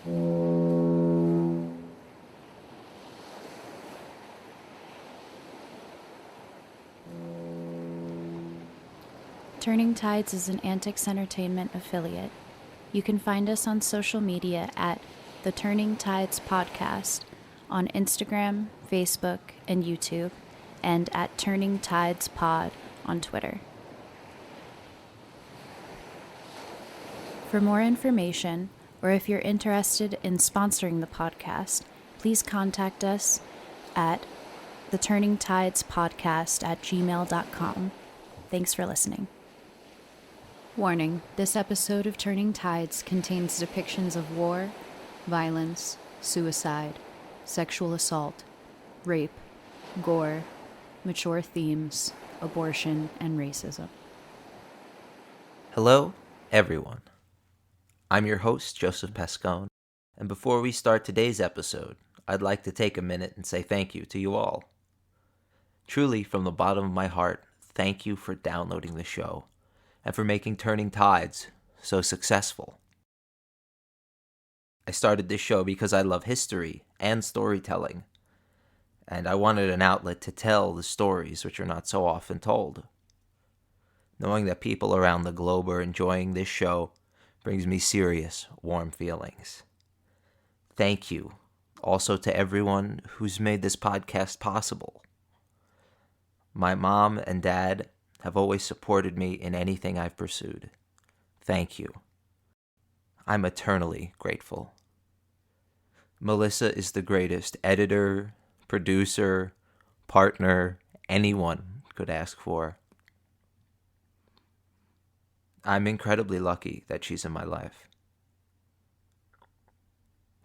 Turning Tides is an Antiks Entertainment affiliate. You can find us on social media at The Turning Tides Podcast on Instagram, Facebook, and YouTube, and at Turning Tides Pod on Twitter. For more information, or if you're interested in sponsoring the podcast, please contact us at theturningtidespodcast@gmail.com. Thanks for listening. Warning, this episode of Turning Tides contains depictions of war, violence, suicide, sexual assault, rape, gore, mature themes, abortion, and racism. Hello, everyone. I'm your host, Joseph Pascone, and before we start today's episode, I'd like to take a minute and say thank you to you all. Truly, from the bottom of my heart, thank you for downloading the show and for making Turning Tides so successful. I started this show because I love history and storytelling, and I wanted an outlet to tell the stories which are not so often told. Knowing that people around the globe are enjoying this show brings me serious, warm feelings. Thank you also to everyone who's made this podcast possible. My mom and dad have always supported me in anything I've pursued. Thank you. I'm eternally grateful. Melissa is the greatest editor, producer, partner anyone could ask for. I'm incredibly lucky that she's in my life.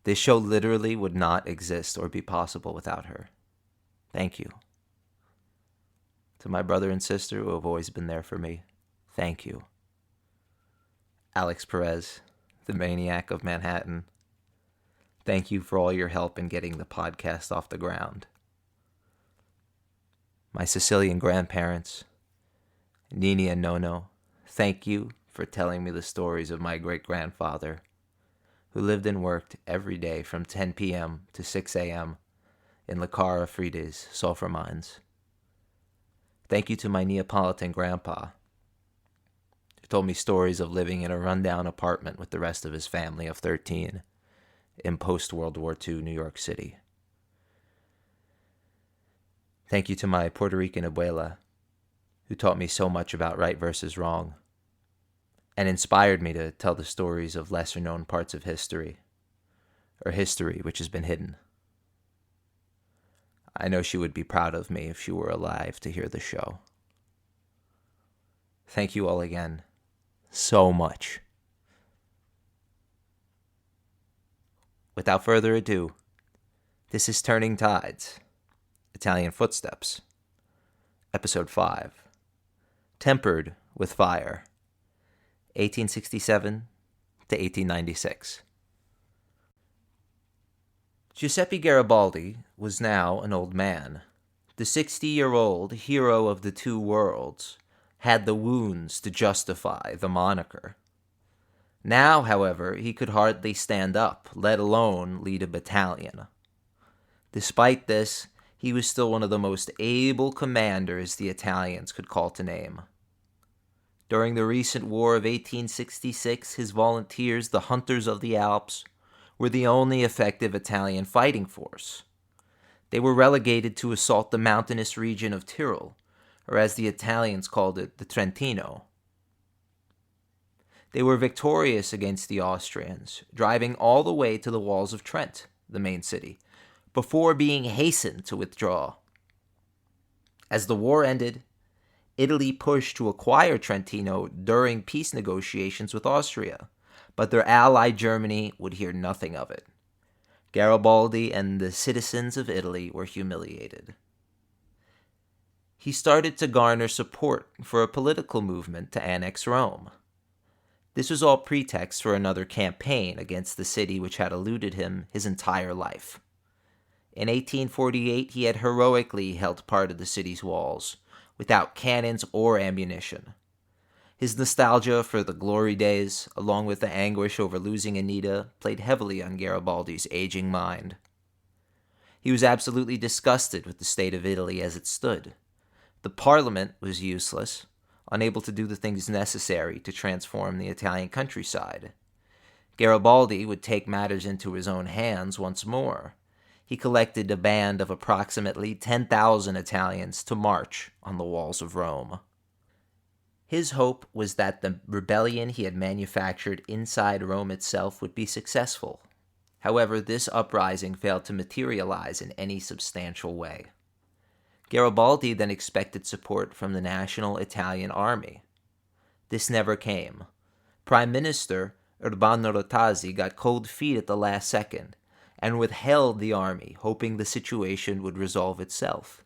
This show literally would not exist or be possible without her. Thank you. To my brother and sister who have always been there for me, thank you. Alex Perez, the maniac of Manhattan, thank you for all your help in getting the podcast off the ground. My Sicilian grandparents, Nini and Nono, thank you for telling me the stories of my great-grandfather, who lived and worked every day from 10 p.m. to 6 a.m. in La Cara Frida's sulfur mines. Thank you to my Neapolitan grandpa, who told me stories of living in a rundown apartment with the rest of his family of 13 in post-World War II New York City. Thank you to my Puerto Rican abuela, who taught me so much about right versus wrong, and inspired me to tell the stories of lesser-known parts of history, or history which has been hidden. I know she would be proud of me if she were alive to hear the show. Thank you all again so much. Without further ado, this is Turning Tides, Italian Footsteps, Episode 5, Tempered with Fire, 1867 to 1896. Giuseppe Garibaldi was now an old man. The 60-year-old hero of the two worlds had the wounds to justify the moniker. Now, however, he could hardly stand up, let alone lead a battalion. Despite this, he was still one of the most able commanders the Italians could call to name. During the recent War of 1866, his volunteers, the Hunters of the Alps, were the only effective Italian fighting force. They were relegated to assault the mountainous region of Tyrol, or as the Italians called it, the Trentino. They were victorious against the Austrians, driving all the way to the walls of Trent, the main city, before being hastened to withdraw. As the war ended, Italy pushed to acquire Trentino during peace negotiations with Austria, but their ally Germany would hear nothing of it. Garibaldi and the citizens of Italy were humiliated. He started to garner support for a political movement to annex Rome. This was all pretext for another campaign against the city which had eluded him his entire life. In 1848, he had heroically held part of the city's walls, without cannons or ammunition. His nostalgia for the glory days, along with the anguish over losing Anita, played heavily on Garibaldi's aging mind. He was absolutely disgusted with the state of Italy as it stood. The parliament was useless, unable to do the things necessary to transform the Italian countryside. Garibaldi would take matters into his own hands once more. He collected a band of approximately 10,000 Italians to march on the walls of Rome. His hope was that the rebellion he had manufactured inside Rome itself would be successful. However, this uprising failed to materialize in any substantial way. Garibaldi then expected support from the National Italian Army. This never came. Prime Minister Urbano Rotazzi got cold feet at the last second and withheld the army, hoping the situation would resolve itself.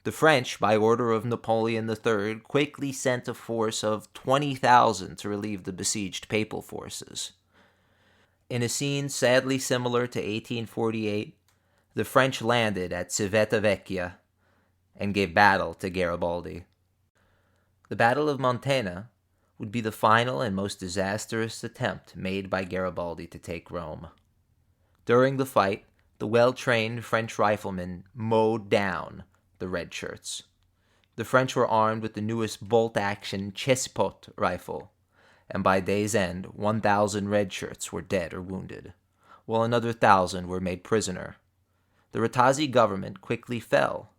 The French, by order of Napoleon III, quickly sent a force of 20,000 to relieve the besieged papal forces. In a scene sadly similar to 1848, the French landed at Civitavecchia and gave battle to Garibaldi. The Battle of Montana would be the final and most disastrous attempt made by Garibaldi to take Rome. During the fight, the well-trained French riflemen mowed down the red shirts. The French were armed with the newest bolt-action Chespot rifle, and by day's end, 1,000 red shirts were dead or wounded, while another 1,000 were made prisoner. The Rotazzi government quickly fell,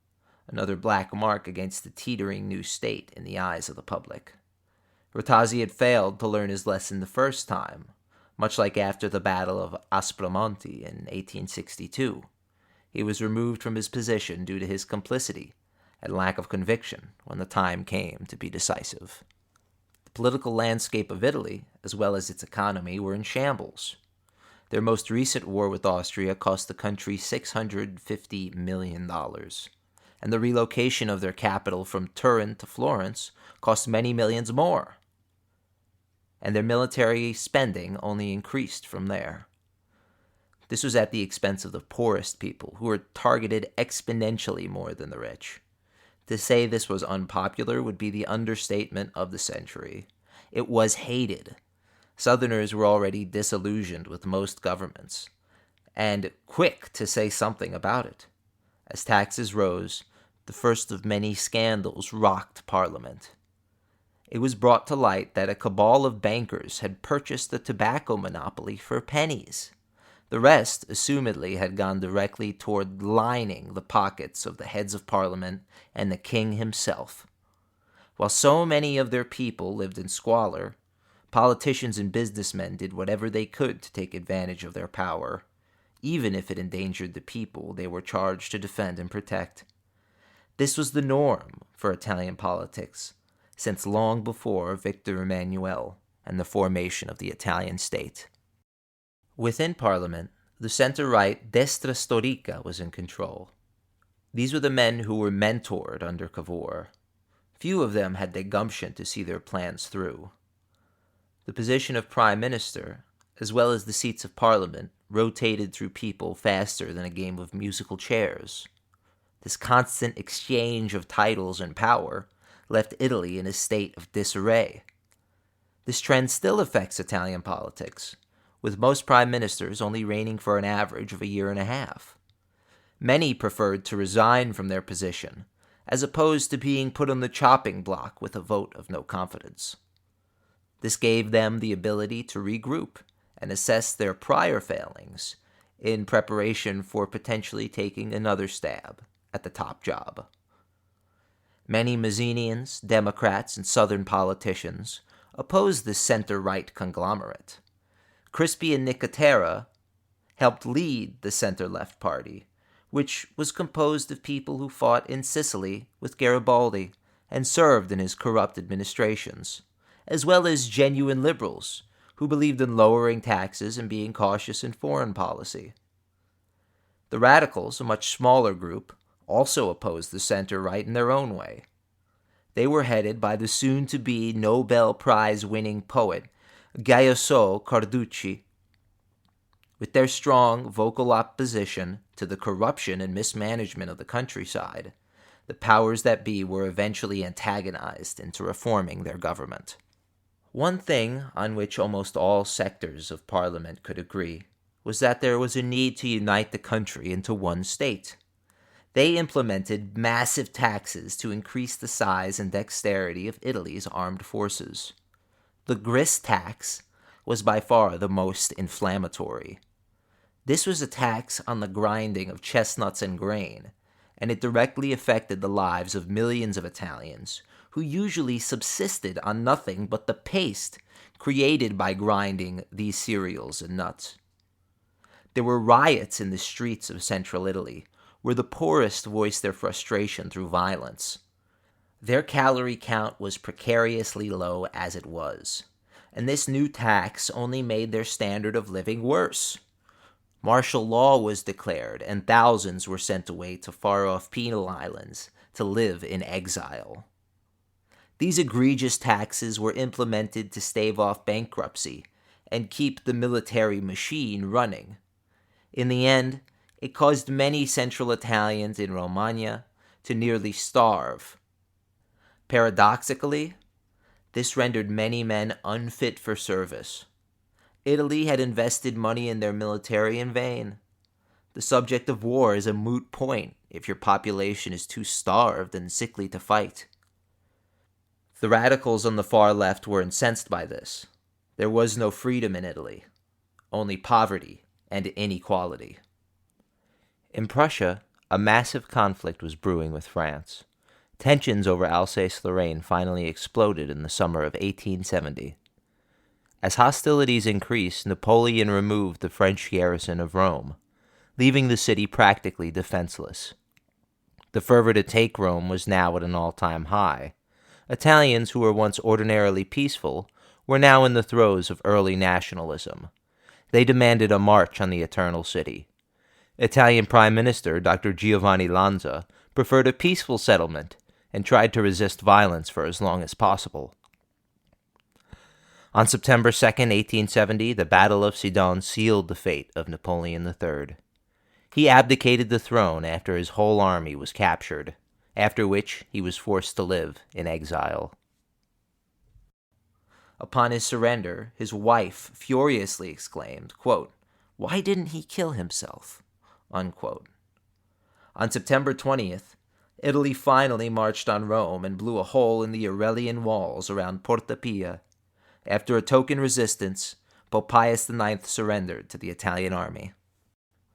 another black mark against the teetering new state in the eyes of the public. Rotazzi had failed to learn his lesson the first time, much like after the Battle of Aspromonte in 1862. He was removed from his position due to his complicity and lack of conviction when the time came to be decisive. The political landscape of Italy, as well as its economy, were in shambles. Their most recent war with Austria cost the country $650 million, and the relocation of their capital from Turin to Florence cost many millions more. And their military spending only increased from there. This was at the expense of the poorest people, who were targeted exponentially more than the rich. To say this was unpopular would be the understatement of the century. It was hated. Southerners were already disillusioned with most governments, and quick to say something about it. As taxes rose, the first of many scandals rocked Parliament. It was brought to light that a cabal of bankers had purchased the tobacco monopoly for pennies. The rest, assumedly, had gone directly toward lining the pockets of the heads of Parliament and the king himself. While so many of their people lived in squalor, politicians and businessmen did whatever they could to take advantage of their power, even if it endangered the people they were charged to defend and protect. This was the norm for Italian politics, since long before Victor Emmanuel and the formation of the Italian state. Within Parliament, the center-right Destra Storica was in control. These were the men who were mentored under Cavour. Few of them had the gumption to see their plans through. The position of Prime Minister, as well as the seats of Parliament, rotated through people faster than a game of musical chairs. This constant exchange of titles and power left Italy in a state of disarray. This trend still affects Italian politics, with most prime ministers only reigning for an average of a year and a half. Many preferred to resign from their position, as opposed to being put on the chopping block with a vote of no confidence. This gave them the ability to regroup and assess their prior failings in preparation for potentially taking another stab at the top job. Many Mazzinians, Democrats, and Southern politicians opposed this center-right conglomerate. Crispi and Nicotera helped lead the center-left party, which was composed of people who fought in Sicily with Garibaldi and served in his corrupt administrations, as well as genuine liberals who believed in lowering taxes and being cautious in foreign policy. The radicals, a much smaller group, also opposed the center-right in their own way. They were headed by the soon-to-be Nobel Prize-winning poet Gayoso Carducci. With their strong, vocal opposition to the corruption and mismanagement of the countryside, the powers that be were eventually antagonized into reforming their government. One thing on which almost all sectors of Parliament could agree was that there was a need to unite the country into one state. They implemented massive taxes to increase the size and dexterity of Italy's armed forces. The grist tax was by far the most inflammatory. This was a tax on the grinding of chestnuts and grain, and it directly affected the lives of millions of Italians who usually subsisted on nothing but the paste created by grinding these cereals and nuts. There were riots in the streets of central Italy, where the poorest voiced their frustration through violence. Their calorie count was precariously low as it was, and this new tax only made their standard of living worse. Martial law was declared, and thousands were sent away to far-off penal islands to live in exile. These egregious taxes were implemented to stave off bankruptcy and keep the military machine running. In the end, it caused many Central Italians in Romagna to nearly starve. Paradoxically, this rendered many men unfit for service. Italy had invested money in their military in vain. The subject of war is a moot point if your population is too starved and sickly to fight. The radicals on the far left were incensed by this. There was no freedom in Italy, only poverty and inequality. In Prussia, a massive conflict was brewing with France. Tensions over Alsace-Lorraine finally exploded in the summer of 1870. As hostilities increased, Napoleon removed the French garrison of Rome, leaving the city practically defenseless. The fervor to take Rome was now at an all-time high. Italians who were once ordinarily peaceful were now in the throes of early nationalism. They demanded a march on the Eternal City. Italian Prime Minister Dr. Giovanni Lanza preferred a peaceful settlement and tried to resist violence for as long as possible. On September 2, 1870, the Battle of Sedan sealed the fate of Napoleon III. He abdicated the throne after his whole army was captured, after which he was forced to live in exile. Upon his surrender, his wife furiously exclaimed, quote, "Why didn't he kill himself?" Unquote. On September 20th, Italy finally marched on Rome and blew a hole in the Aurelian walls around Porta Pia. After a token resistance, Pope Pius IX surrendered to the Italian army.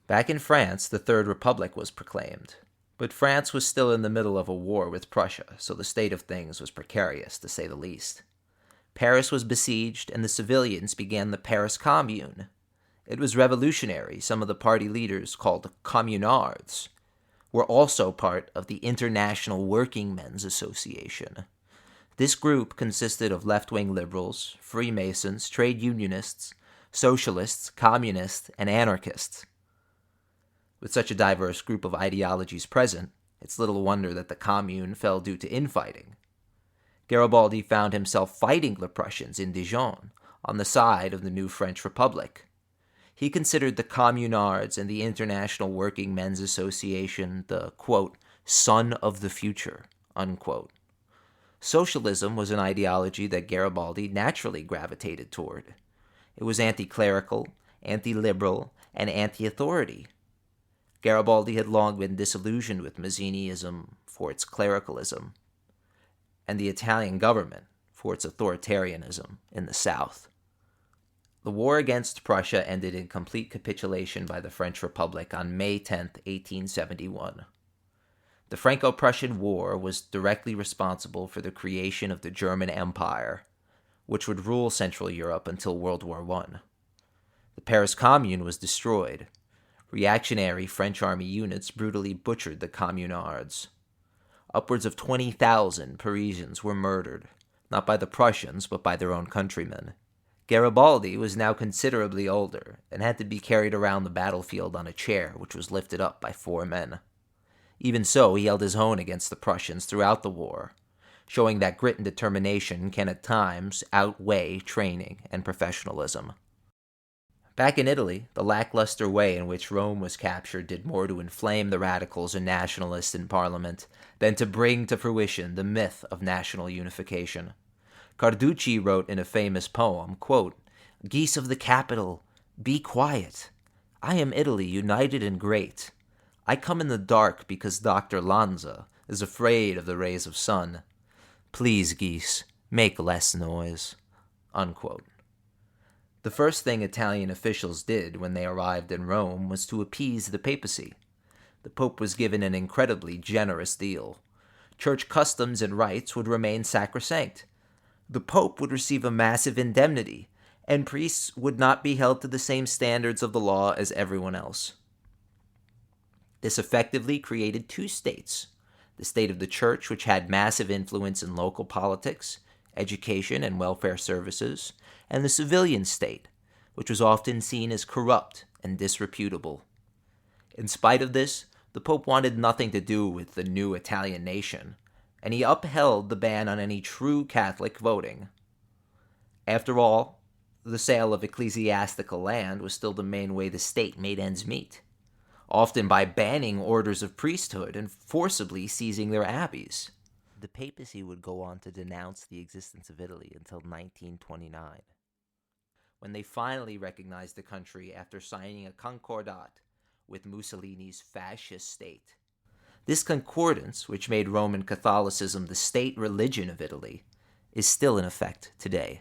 Back in France, the Third Republic was proclaimed. But France was still in the middle of a war with Prussia, so the state of things was precarious, to say the least. Paris was besieged, and the civilians began the Paris Commune. It was revolutionary. Some of the party leaders, called communards, were also part of the International Working Men's Association. This group consisted of left-wing liberals, Freemasons, trade unionists, socialists, communists, and anarchists. With such a diverse group of ideologies present, it's little wonder that the Commune fell due to infighting. Garibaldi found himself fighting the Prussians in Dijon, on the side of the new French Republic. He considered the Communards and the International Working Men's Association the, quote, son of the future, unquote. Socialism was an ideology that Garibaldi naturally gravitated toward. It was anti-clerical, anti-liberal, and anti-authority. Garibaldi had long been disillusioned with Mazziniism for its clericalism, and the Italian government for its authoritarianism in the South. The war against Prussia ended in complete capitulation by the French Republic on May 10, 1871. The Franco-Prussian War was directly responsible for the creation of the German Empire, which would rule Central Europe until World War I. The Paris Commune was destroyed. Reactionary French army units brutally butchered the communards. Upwards of 20,000 Parisians were murdered, not by the Prussians, but by their own countrymen. Garibaldi was now considerably older and had to be carried around the battlefield on a chair, which was lifted up by 4 men. Even so, he held his own against the Prussians throughout the war, showing that grit and determination can at times outweigh training and professionalism. Back in Italy, the lackluster way in which Rome was captured did more to inflame the radicals and nationalists in Parliament than to bring to fruition the myth of national unification. Carducci wrote in a famous poem, quote, "Geese of the capital, be quiet. I am Italy, united and great. I come in the dark because Dr. Lanza is afraid of the rays of sun. Please, geese, make less noise." Unquote. The first thing Italian officials did when they arrived in Rome was to appease the papacy. The Pope was given an incredibly generous deal. Church customs and rites would remain sacrosanct. The Pope would receive a massive indemnity, and priests would not be held to the same standards of the law as everyone else. This effectively created two states: the state of the church, which had massive influence in local politics, education, and welfare services, and the civilian state, which was often seen as corrupt and disreputable. In spite of this, the Pope wanted nothing to do with the new Italian nation, and he upheld the ban on any true Catholic voting. After all, the sale of ecclesiastical land was still the main way the state made ends meet, often by banning orders of priesthood and forcibly seizing their abbeys. The papacy would go on to denounce the existence of Italy until 1929, when they finally recognized the country after signing a concordat with Mussolini's fascist state. This concordance, which made Roman Catholicism the state religion of Italy, is still in effect today.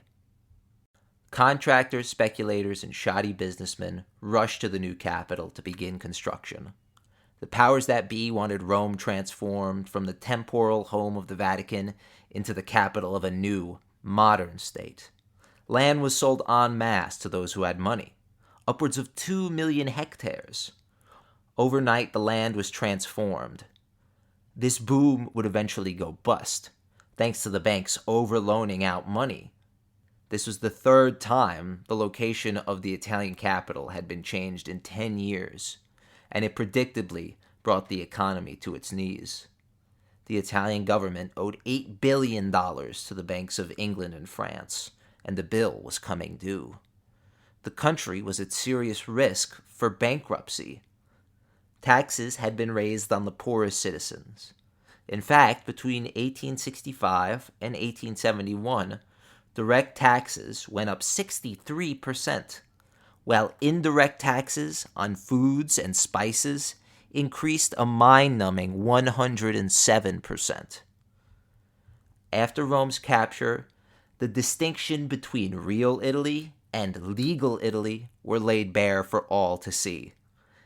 Contractors, speculators, and shoddy businessmen rushed to the new capital to begin construction. The powers that be wanted Rome transformed from the temporal home of the Vatican into the capital of a new, modern state. Land was sold en masse to those who had money, upwards of 2 million hectares. Overnight, the land was transformed. This boom would eventually go bust, thanks to the banks overloaning out money. This was the third time the location of the Italian capital had been changed in 10 years, and it predictably brought the economy to its knees. The Italian government owed $8 billion to the banks of England and France, and the bill was coming due. The country was at serious risk for bankruptcy. Taxes had been raised on the poorest citizens. In fact, between 1865 and 1871, direct taxes went up 63%, while indirect taxes on foods and spices increased a mind-numbing 107%. After Rome's capture, the distinction between real Italy and legal Italy were laid bare for all to see.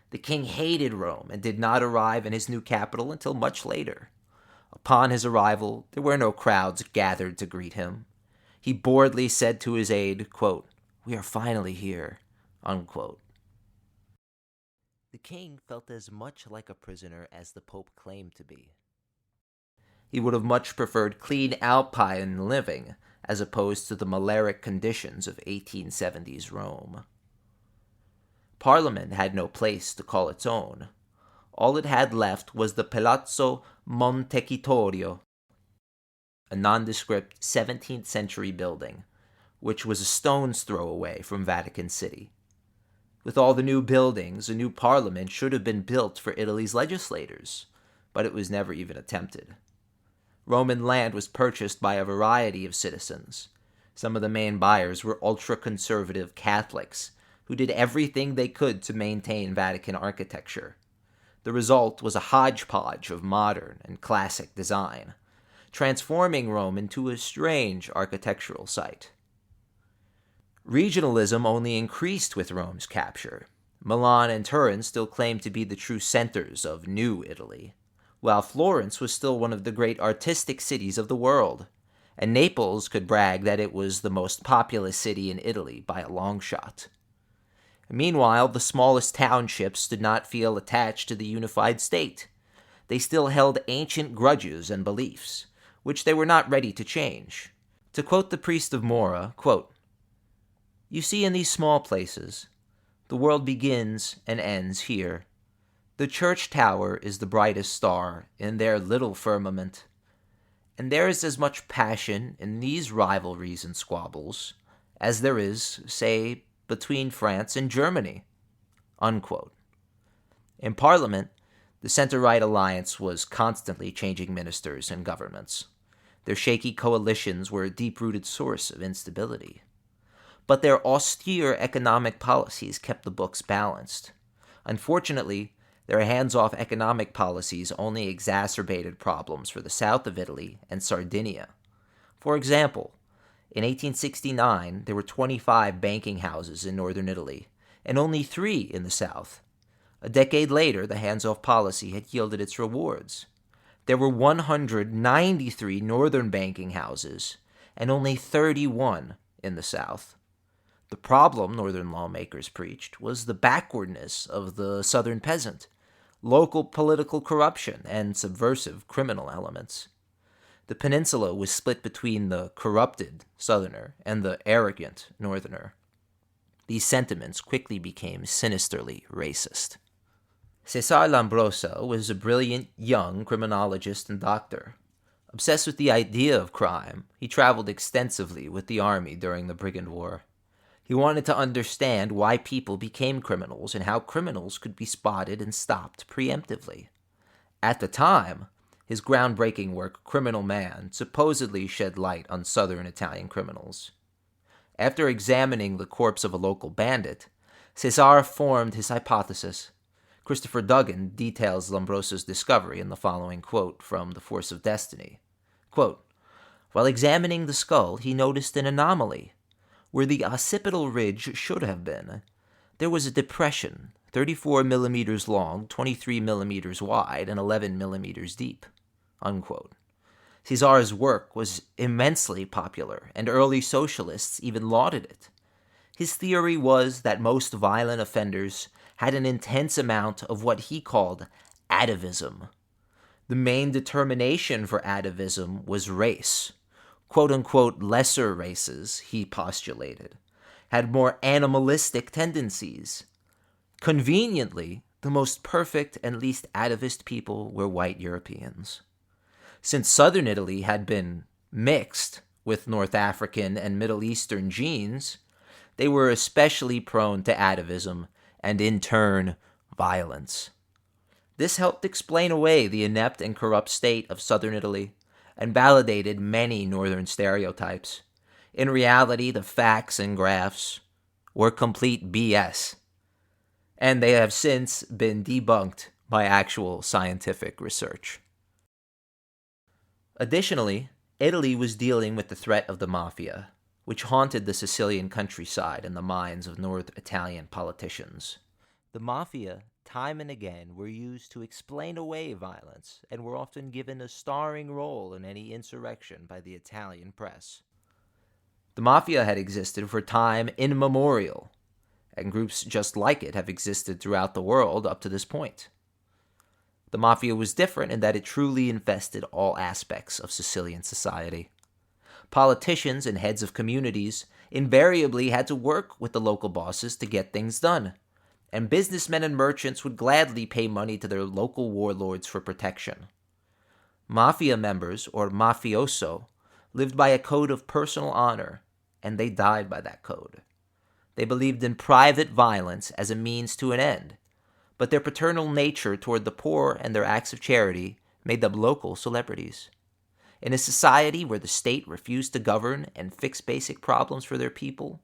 The king hated Rome and did not arrive in his new capital until much later. Upon his arrival, there were no crowds gathered to greet him. He boredly said to his aide, quote, "We are finally here," unquote. The king felt as much like a prisoner as the Pope claimed to be. He would have much preferred clean Alpine living as opposed to the malaric conditions of 1870s Rome. Parliament had no place to call its own. All it had left was the Palazzo Montecitorio, a nondescript 17th century building, which was a stone's throw away from Vatican City. With all the new buildings, a new parliament should have been built for Italy's legislators, but it was never even attempted. Roman land was purchased by a variety of citizens. Some of the main buyers were ultra-conservative Catholics who did everything they could to maintain Vatican architecture. The result was a hodgepodge of modern and classic design, transforming Rome into a strange architectural site. Regionalism only increased with Rome's capture. Milan and Turin still claimed to be the true centers of New Italy, while Florence was still one of the great artistic cities of the world, and Naples could brag that it was the most populous city in Italy by a long shot. Meanwhile, the smallest townships did not feel attached to the unified state. They still held ancient grudges and beliefs, which they were not ready to change. To quote the priest of Mora, quote, "You see in these small places, the world begins and ends here. The church tower is the brightest star in their little firmament, and there is as much passion in these rivalries and squabbles as there is, say, between France and Germany," unquote. In Parliament, the center-right alliance was constantly changing ministers and governments. Their shaky coalitions were a deep-rooted source of instability. But their austere economic policies kept the books balanced. Unfortunately, their hands-off economic policies only exacerbated problems for the south of Italy and Sardinia. For example, in 1869, there were 25 banking houses in northern Italy, and only 3 in the south. A decade later, the hands-off policy had yielded its rewards. There were 193 northern banking houses, and only 31 in the south. The problem, northern lawmakers preached, was the backwardness of the southern peasant, local political corruption, and subversive criminal elements. The peninsula was split between the corrupted southerner and the arrogant northerner. These sentiments quickly became sinisterly racist. Cesare Lombroso was a brilliant young criminologist and doctor. Obsessed with the idea of crime, he traveled extensively with the army during the Brigand War. He wanted to understand why people became criminals and how criminals could be spotted and stopped preemptively. At the time, his groundbreaking work, Criminal Man, supposedly shed light on southern Italian criminals. After examining the corpse of a local bandit, Cesare formed his hypothesis. Christopher Duggan details Lombroso's discovery in the following quote from The Force of Destiny. Quote, "While examining the skull, he noticed an anomaly. Where the occipital ridge should have been, there was a depression, 34 millimeters long, 23 millimeters wide, and 11 millimeters deep." Unquote. Cesare's work was immensely popular, and early socialists even lauded it. His theory was that most violent offenders had an intense amount of what he called atavism. The main determination for atavism was race. Quote-unquote lesser races, he postulated, had more animalistic tendencies. Conveniently, the most perfect and least atavist people were white Europeans. Since southern Italy had been mixed with North African and Middle Eastern genes, they were especially prone to atavism and, in turn, violence. This helped explain away the inept and corrupt state of southern Italy and validated many northern stereotypes. In reality, the facts and graphs were complete BS, and they have since been debunked by actual scientific research. Additionally, Italy was dealing with the threat of the mafia, which haunted the Sicilian countryside and the minds of North Italian politicians. The mafia, time and again, were used to explain away violence and were often given a starring role in any insurrection by the Italian press. The mafia had existed for time immemorial, and groups just like it have existed throughout the world up to this point. The mafia was different in that it truly infested all aspects of Sicilian society. Politicians and heads of communities invariably had to work with the local bosses to get things done, and businessmen and merchants would gladly pay money to their local warlords for protection. Mafia members, or mafioso, lived by a code of personal honor, and they died by that code. They believed in private violence as a means to an end, but their paternal nature toward the poor and their acts of charity made them local celebrities. In a society where the state refused to govern and fix basic problems for their people,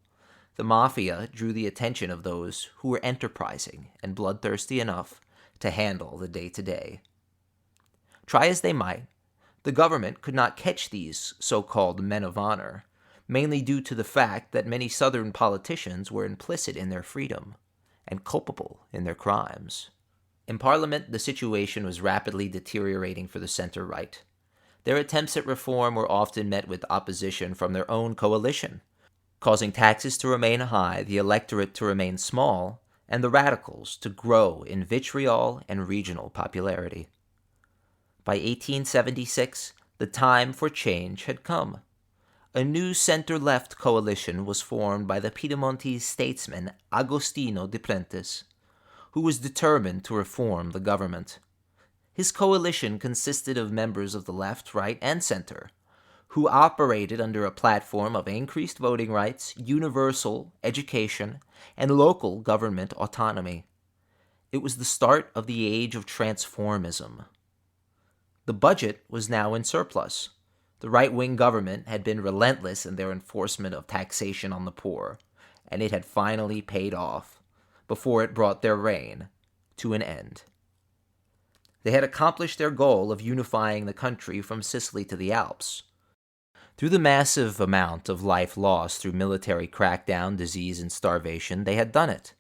the mafia drew the attention of those who were enterprising and bloodthirsty enough to handle the day-to-day. Try as they might, the government could not catch these so-called men of honor, mainly due to the fact that many Southern politicians were implicit in their freedom and culpable in their crimes. In Parliament, the situation was rapidly deteriorating for the center-right. Their attempts at reform were often met with opposition from their own coalition, causing taxes to remain high, the electorate to remain small, and the radicals to grow in vitriol and regional popularity. By 1876, the time for change had come. A new center-left coalition was formed by the Piedmontese statesman Agostino de Prentice, who was determined to reform the government. His coalition consisted of members of the left, right, and center, who operated under a platform of increased voting rights, universal education, and local government autonomy. It was the start of the age of transformism. The budget was now in surplus. The right-wing government had been relentless in their enforcement of taxation on the poor, and it had finally paid off before it brought their reign to an end. They had accomplished their goal of unifying the country from Sicily to the Alps. Through the massive amount of life lost through military crackdown, disease, and starvation, they had done it,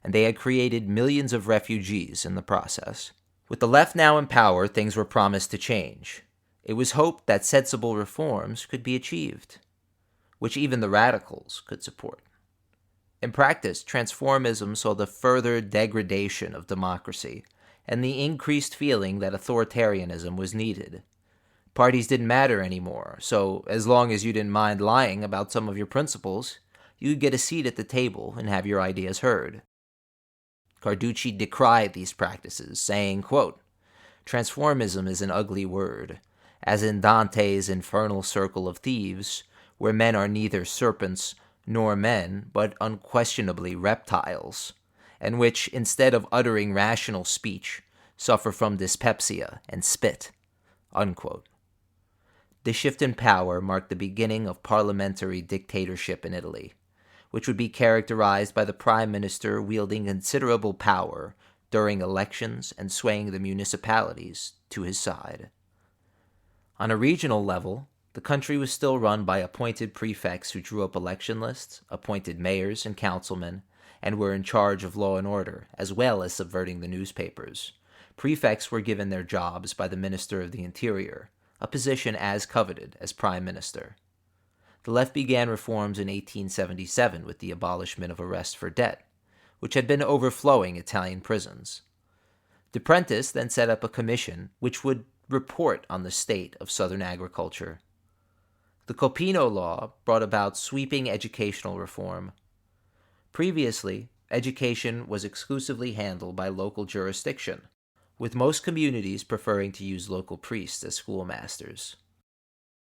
and they had created millions of refugees in the process. With the left now in power, things were promised to change. It was hoped that sensible reforms could be achieved, which even the radicals could support. In practice, transformism saw the further degradation of democracy and the increased feeling that authoritarianism was needed. Parties didn't matter anymore, so as long as you didn't mind lying about some of your principles, you could get a seat at the table and have your ideas heard. Carducci decried these practices, saying, quote, "Transformism is an ugly word, as in Dante's infernal circle of thieves, where men are neither serpents nor men, but unquestionably reptiles, and which, instead of uttering rational speech, suffer from dyspepsia and spit." Unquote. This shift in power marked the beginning of parliamentary dictatorship in Italy, which would be characterized by the prime minister wielding considerable power during elections and swaying the municipalities to his side. On a regional level, the country was still run by appointed prefects who drew up election lists, appointed mayors and councilmen, and were in charge of law and order, as well as subverting the newspapers. Prefects were given their jobs by the Minister of the Interior, a position as coveted as Prime Minister. The left began reforms in 1877 with the abolishment of arrest for debt, which had been overflowing Italian prisons. De Prentice then set up a commission which would report on the state of Southern agriculture. The Copino Law brought about sweeping educational reform. Previously, education was exclusively handled by local jurisdiction, with most communities preferring to use local priests as schoolmasters.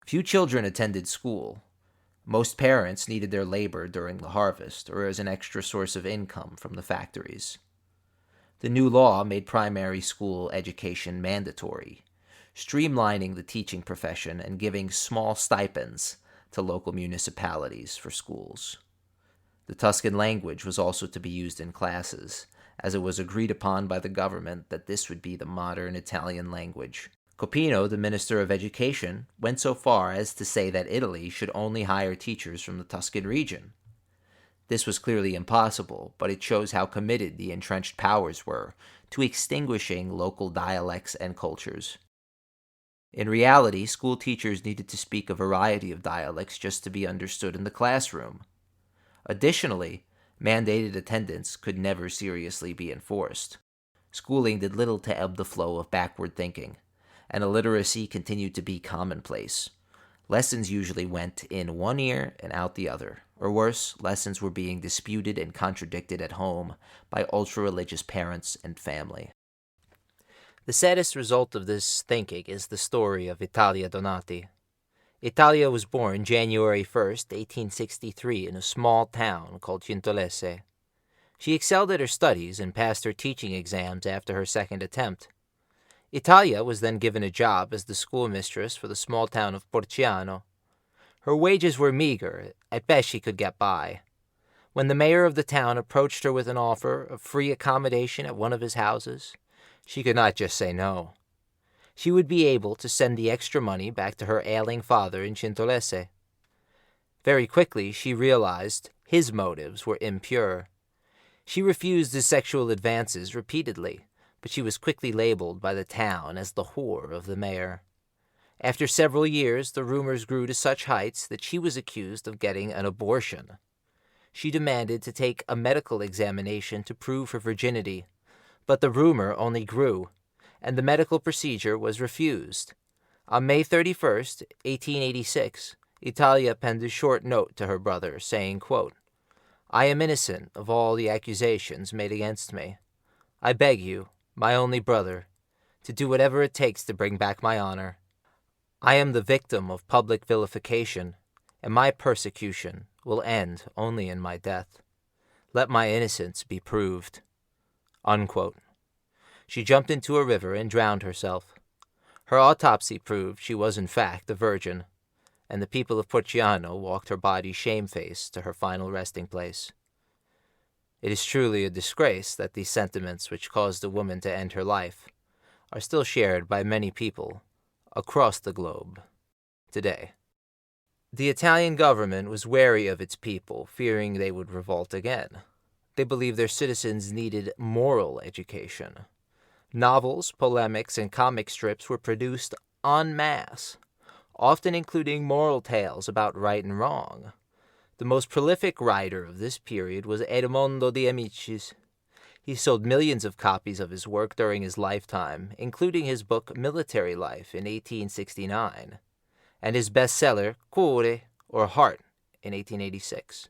Few children attended school. Most parents needed their labor during the harvest or as an extra source of income from the factories. The new law made primary school education mandatory, streamlining the teaching profession and giving small stipends to local municipalities for schools. The Tuscan language was also to be used in classes, as it was agreed upon by the government that this would be the modern Italian language. Copino, the Minister of Education, went so far as to say that Italy should only hire teachers from the Tuscan region. This was clearly impossible, but it shows how committed the entrenched powers were to extinguishing local dialects and cultures. In reality, school teachers needed to speak a variety of dialects just to be understood in the classroom. Additionally, mandated attendance could never seriously be enforced. Schooling did little to ebb the flow of backward thinking, and illiteracy continued to be commonplace. Lessons usually went in one ear and out the other, or worse, lessons were being disputed and contradicted at home by ultra-religious parents and family. The saddest result of this thinking is the story of Italia Donati. Italia was born January 1st, 1863, in a small town called Cintolese. She excelled at her studies and passed her teaching exams after her second attempt. Italia was then given a job as the schoolmistress for the small town of Porciano. Her wages were meager. At best she could get by. When the mayor of the town approached her with an offer of free accommodation at one of his houses, she could not just say no. She would be able to send the extra money back to her ailing father in Cintolese. Very quickly, she realized his motives were impure. She refused his sexual advances repeatedly, but she was quickly labeled by the town as the whore of the mayor. After several years, the rumors grew to such heights that she was accused of getting an abortion. She demanded to take a medical examination to prove her virginity, but the rumor only grew, and the medical procedure was refused. On May 31st, 1886, Italia penned a short note to her brother saying, quote, "I am innocent of all the accusations made against me. I beg you, my only brother, to do whatever it takes to bring back my honor. I am the victim of public vilification, and my persecution will end only in my death. Let my innocence be proved." Unquote. She jumped into a river and drowned herself. Her autopsy proved she was in fact a virgin. and the people of Porciano walked her body shamefaced to her final resting place. It is truly a disgrace that these sentiments which caused a woman to end her life are still shared by many people across the globe today. The Italian government was wary of its people, fearing they would revolt again. They believed their citizens needed moral education. Novels, polemics, and comic strips were produced en masse, often including moral tales about right and wrong. The most prolific writer of this period was Edmondo de Amicis. He sold millions of copies of his work during his lifetime, including his book Military Life in 1869, and his bestseller Cuore, or Heart, in 1886.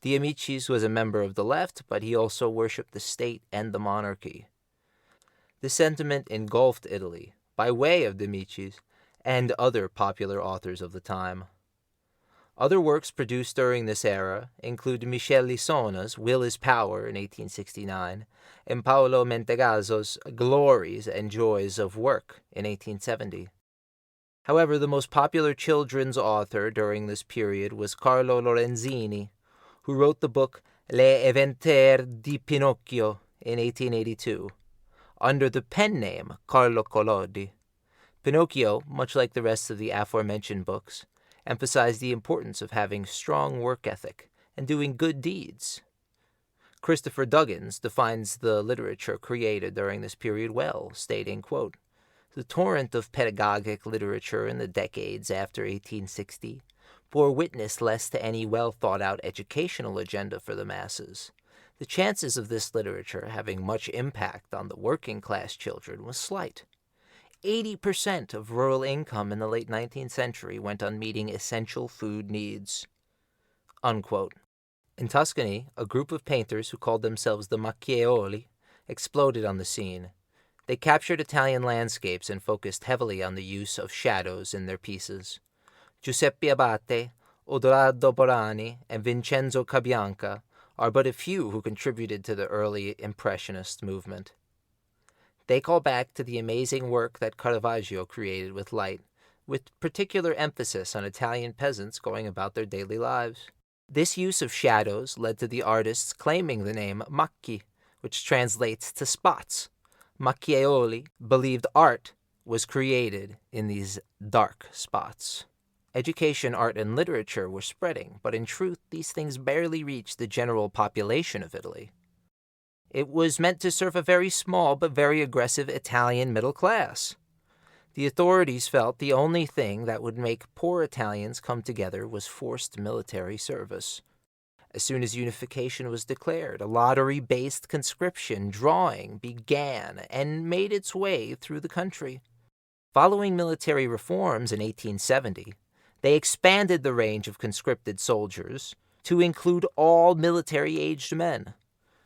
De Amicis was a member of the left, but he also worshipped the state and the monarchy. The sentiment engulfed Italy, by way of De Amicis and other popular authors of the time. Other works produced during this era include Michel Lisona's Will is Power in 1869 and Paolo Mentegazzo's Glories and Joys of Work in 1870. However, the most popular children's author during this period was Carlo Lorenzini, who wrote the book Le Avventure di Pinocchio in 1882, under the pen name Carlo Collodi. Pinocchio, much like the rest of the aforementioned books, emphasized the importance of having strong work ethic and doing good deeds. Christopher Duggan defines the literature created during this period well, stating, quote, "The torrent of pedagogic literature in the decades after 1860 bore witness less to any well-thought-out educational agenda for the masses. The chances of this literature having much impact on the working-class children was slight. 80% of rural income in the late 19th century went on meeting essential food needs." Unquote. In Tuscany, a group of painters who called themselves the Macchiaioli exploded on the scene. They captured Italian landscapes and focused heavily on the use of shadows in their pieces. Giuseppe Abate, Odoardo Borani, and Vincenzo Cabianca are but a few who contributed to the early Impressionist movement. They call back to the amazing work that Caravaggio created with light, with particular emphasis on Italian peasants going about their daily lives. This use of shadows led to the artists claiming the name Macchi, which translates to spots. Macchiaioli believed art was created in these dark spots. Education, art, and literature were spreading, but in truth these things barely reached the general population of Italy. It was meant to serve a very small but very aggressive Italian middle class. The authorities felt the only thing that would make poor Italians come together was forced military service. As soon as unification was declared, a lottery-based conscription drawing began and made its way through the country. Following military reforms in 1870, they expanded the range of conscripted soldiers to include all military-aged men.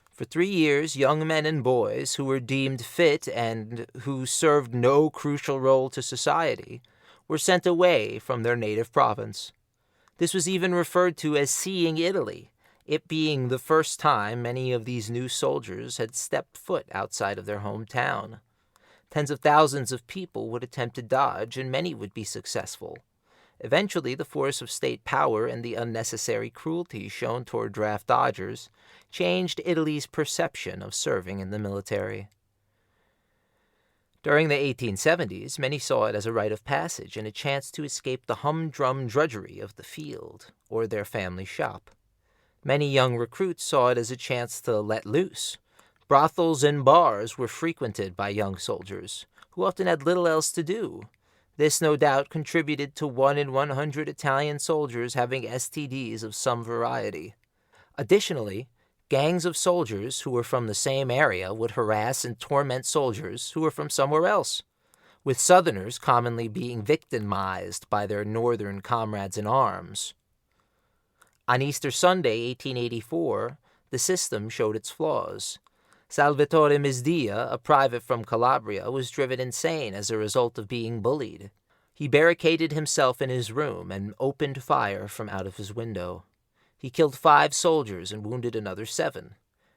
For 3 years, young men and boys who were deemed fit and who served no crucial role to society were sent away from their native province. This was even referred to as seeing Italy, it being the first time many of these new soldiers had stepped foot outside of their hometown. Tens of thousands of people would attempt to dodge, and many would be successful. Eventually, the force of state power and the unnecessary cruelty shown toward draft dodgers changed Italy's perception of serving in the military. During the 1870s, many saw it as a rite of passage and a chance to escape the humdrum drudgery of the field or their family shop. Many young recruits saw it as a chance to let loose. Brothels and bars were frequented by young soldiers, who often had little else to do. This no doubt contributed to 1 in 100 Italian soldiers having STDs of some variety. Additionally, gangs of soldiers who were from the same area would harass and torment soldiers who were from somewhere else, with Southerners commonly being victimized by their northern comrades in arms. On Easter Sunday, 1884, the system showed its flaws. Salvatore Mizdia, a private from Calabria, was driven insane as a result of being bullied. He barricaded himself in his room and opened fire from out of his window. He killed 5 soldiers and wounded another 7.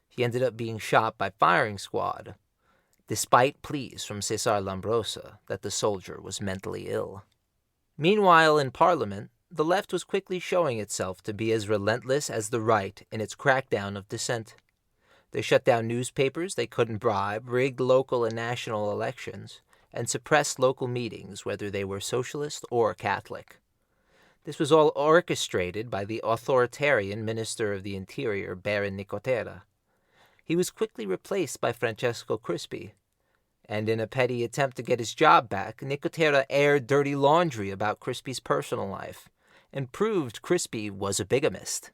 He ended up being shot by firing squad, despite pleas from Cesar Lombrosa that the soldier was mentally ill. Meanwhile, in Parliament, the left was quickly showing itself to be as relentless as the right in its crackdown of dissent. They shut down newspapers they couldn't bribe, rigged local and national elections, and suppressed local meetings, whether they were socialist or Catholic. This was all orchestrated by the authoritarian Minister of the Interior, Baron Nicotera. He was quickly replaced by Francesco Crispi, and in a petty attempt to get his job back, Nicotera aired dirty laundry about Crispi's personal life, and proved Crispi was a bigamist.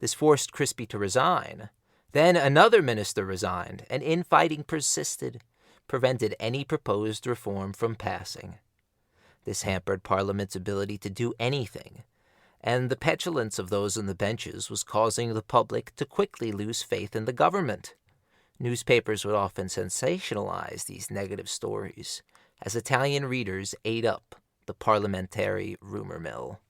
This forced Crispi to resign. Then another minister resigned, and infighting persisted, prevented any proposed reform from passing. This hampered Parliament's ability to do anything, and the petulance of those on the benches was causing the public to quickly lose faith in the government. Newspapers would often sensationalize these negative stories, as Italian readers ate up the parliamentary rumor mill.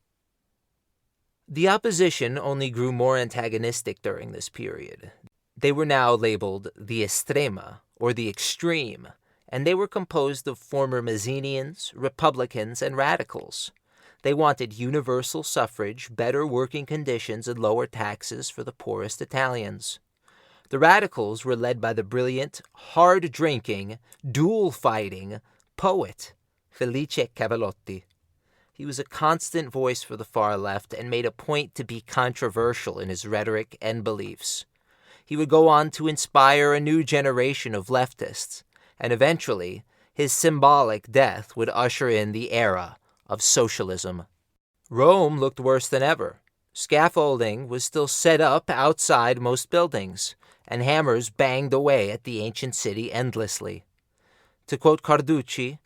The opposition only grew more antagonistic during this period. They were now labeled the Estrema, or the Extreme, and they were composed of former Mazzinians, Republicans, and Radicals. They wanted universal suffrage, better working conditions, and lower taxes for the poorest Italians. The Radicals were led by the brilliant, hard-drinking, duel-fighting poet Felice Cavallotti. He was a constant voice for the far left and made a point to be controversial in his rhetoric and beliefs. He would go on to inspire a new generation of leftists, and eventually, his symbolic death would usher in the era of socialism. Rome looked worse than ever. Scaffolding was still set up outside most buildings, and hammers banged away at the ancient city endlessly. To quote Carducci,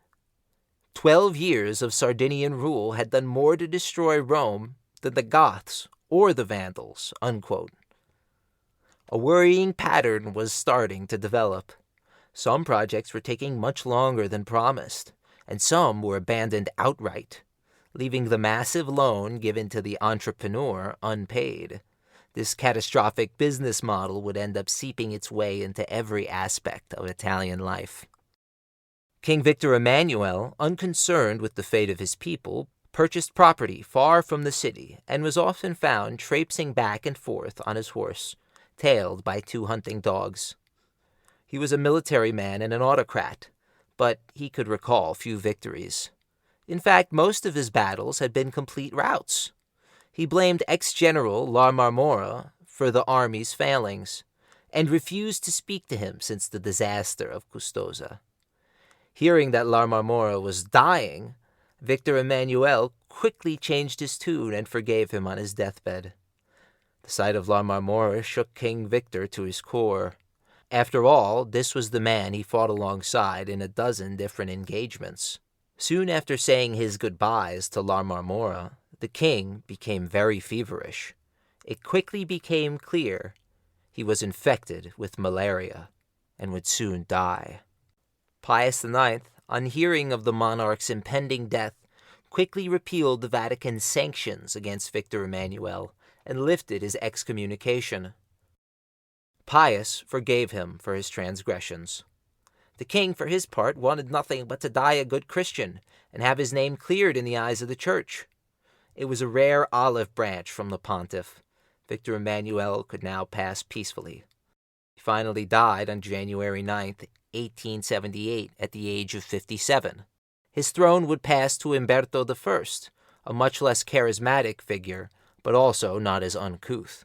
12 years of Sardinian rule had done more to destroy Rome than the Goths or the Vandals, unquote. A worrying pattern was starting to develop. Some projects were taking much longer than promised, and some were abandoned outright, leaving the massive loan given to the entrepreneur unpaid. This catastrophic business model would end up seeping its way into every aspect of Italian life. King Victor Emmanuel, unconcerned with the fate of his people, purchased property far from the city and was often found traipsing back and forth on his horse, tailed by 2 hunting dogs. He was a military man and an autocrat, but he could recall few victories. In fact, most of his battles had been complete routs. He blamed ex-general La Marmora for the army's failings, and refused to speak to him since the disaster of Custoza. Hearing that La Marmora was dying, Victor Emmanuel quickly changed his tune and forgave him on his deathbed. The sight of La Marmora shook King Victor to his core. After all, this was the man he fought alongside in a dozen different engagements. Soon after saying his goodbyes to La Marmora, the king became very feverish. It quickly became clear he was infected with malaria and would soon die. Pius IX, on hearing of the monarch's impending death, quickly repealed the Vatican's sanctions against Victor Emmanuel and lifted his excommunication. Pius forgave him for his transgressions. The king, for his part, wanted nothing but to die a good Christian and have his name cleared in the eyes of the church. It was a rare olive branch from the pontiff. Victor Emmanuel could now pass peacefully. He finally died on January 9th, 1878, at the age of 57. His throne would pass to Umberto I, a much less charismatic figure, but also not as uncouth.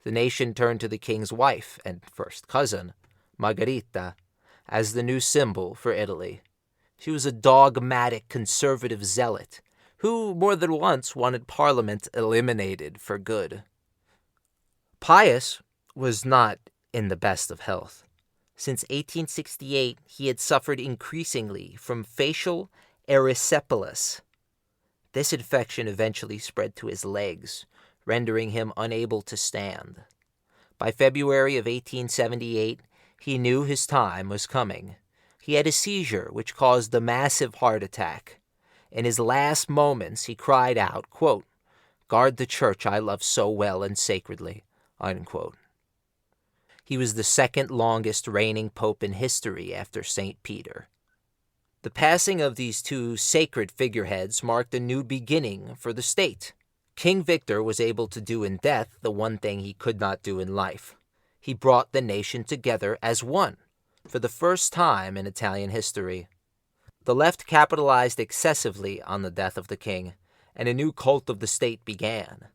The nation turned to the king's wife and first cousin, Margherita, as the new symbol for Italy. She was a dogmatic conservative zealot who more than once wanted Parliament eliminated for good. Pius was not in the best of health. Since 1868, he had suffered increasingly from facial erysipelas. This infection eventually spread to his legs, rendering him unable to stand. By February of 1878, he knew his time was coming. He had a seizure which caused a massive heart attack. In his last moments, he cried out, quote, "Guard the church I love so well and sacredly," unquote. He was the second longest reigning pope in history after St. Peter. The passing of these two sacred figureheads marked a new beginning for the state. King Victor was able to do in death the one thing he could not do in life. He brought the nation together as one, for the first time in Italian history. The left capitalized excessively on the death of the king, and a new cult of the state began.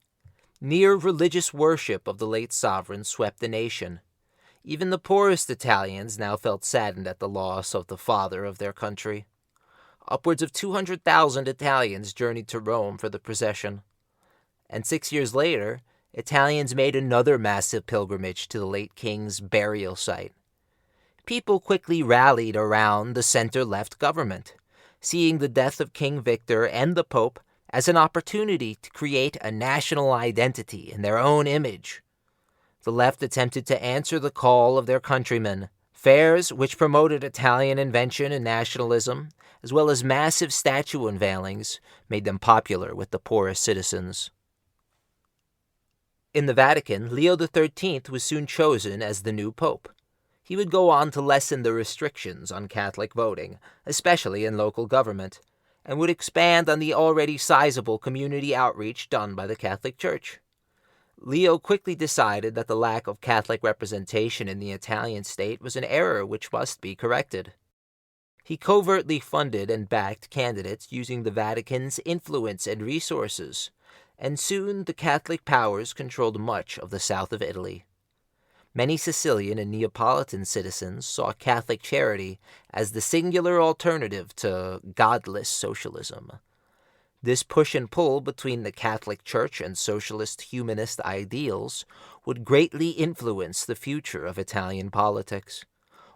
Near religious worship of the late sovereign swept the nation. Even the poorest Italians now felt saddened at the loss of the father of their country. Upwards of 200,000 Italians journeyed to Rome for the procession. And 6 years later, Italians made another massive pilgrimage to the late king's burial site. People quickly rallied around the center-left government, seeing the death of King Victor and the Pope as an opportunity to create a national identity in their own image. The left attempted to answer the call of their countrymen. Fairs which promoted Italian invention and nationalism, as well as massive statue unveilings, made them popular with the poorest citizens. In the Vatican, Leo XIII was soon chosen as the new pope. He would go on to lessen the restrictions on Catholic voting, especially in local government, and would expand on the already sizable community outreach done by the Catholic Church. Leo quickly decided that the lack of Catholic representation in the Italian state was an error which must be corrected. He covertly funded and backed candidates using the Vatican's influence and resources, and soon the Catholic powers controlled much of the south of Italy. Many Sicilian and Neapolitan citizens saw Catholic charity as the singular alternative to godless socialism. This push and pull between the Catholic Church and socialist humanist ideals would greatly influence the future of Italian politics.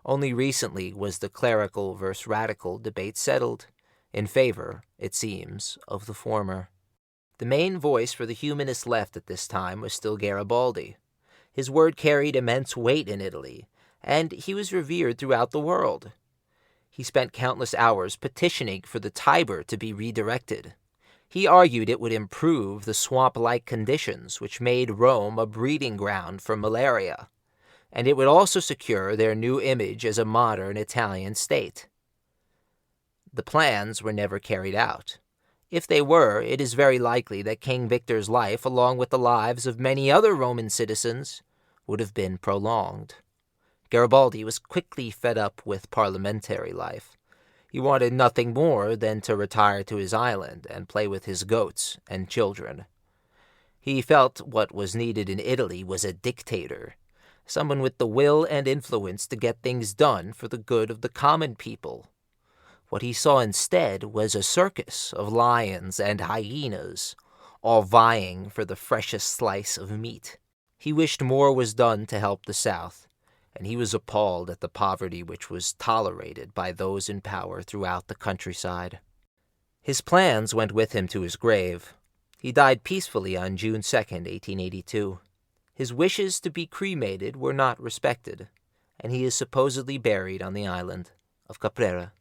Only recently was the clerical versus radical debate settled, in favor, it seems, of the former. The main voice for the humanist left at this time was still Garibaldi. His word carried immense weight in Italy, and he was revered throughout the world. He spent countless hours petitioning for the Tiber to be redirected. He argued it would improve the swamp-like conditions which made Rome a breeding ground for malaria, and it would also secure their new image as a modern Italian state. The plans were never carried out. If they were, it is very likely that King Victor's life, along with the lives of many other Roman citizens, would have been prolonged. Garibaldi was quickly fed up with parliamentary life. He wanted nothing more than to retire to his island and play with his goats and children. He felt what was needed in Italy was a dictator, someone with the will and influence to get things done for the good of the common people. What he saw instead was a circus of lions and hyenas, all vying for the freshest slice of meat. He wished more was done to help the South, and he was appalled at the poverty which was tolerated by those in power throughout the countryside. His plans went with him to his grave. He died peacefully on June 2, 1882. His wishes to be cremated were not respected, and he is supposedly buried on the island of Caprera.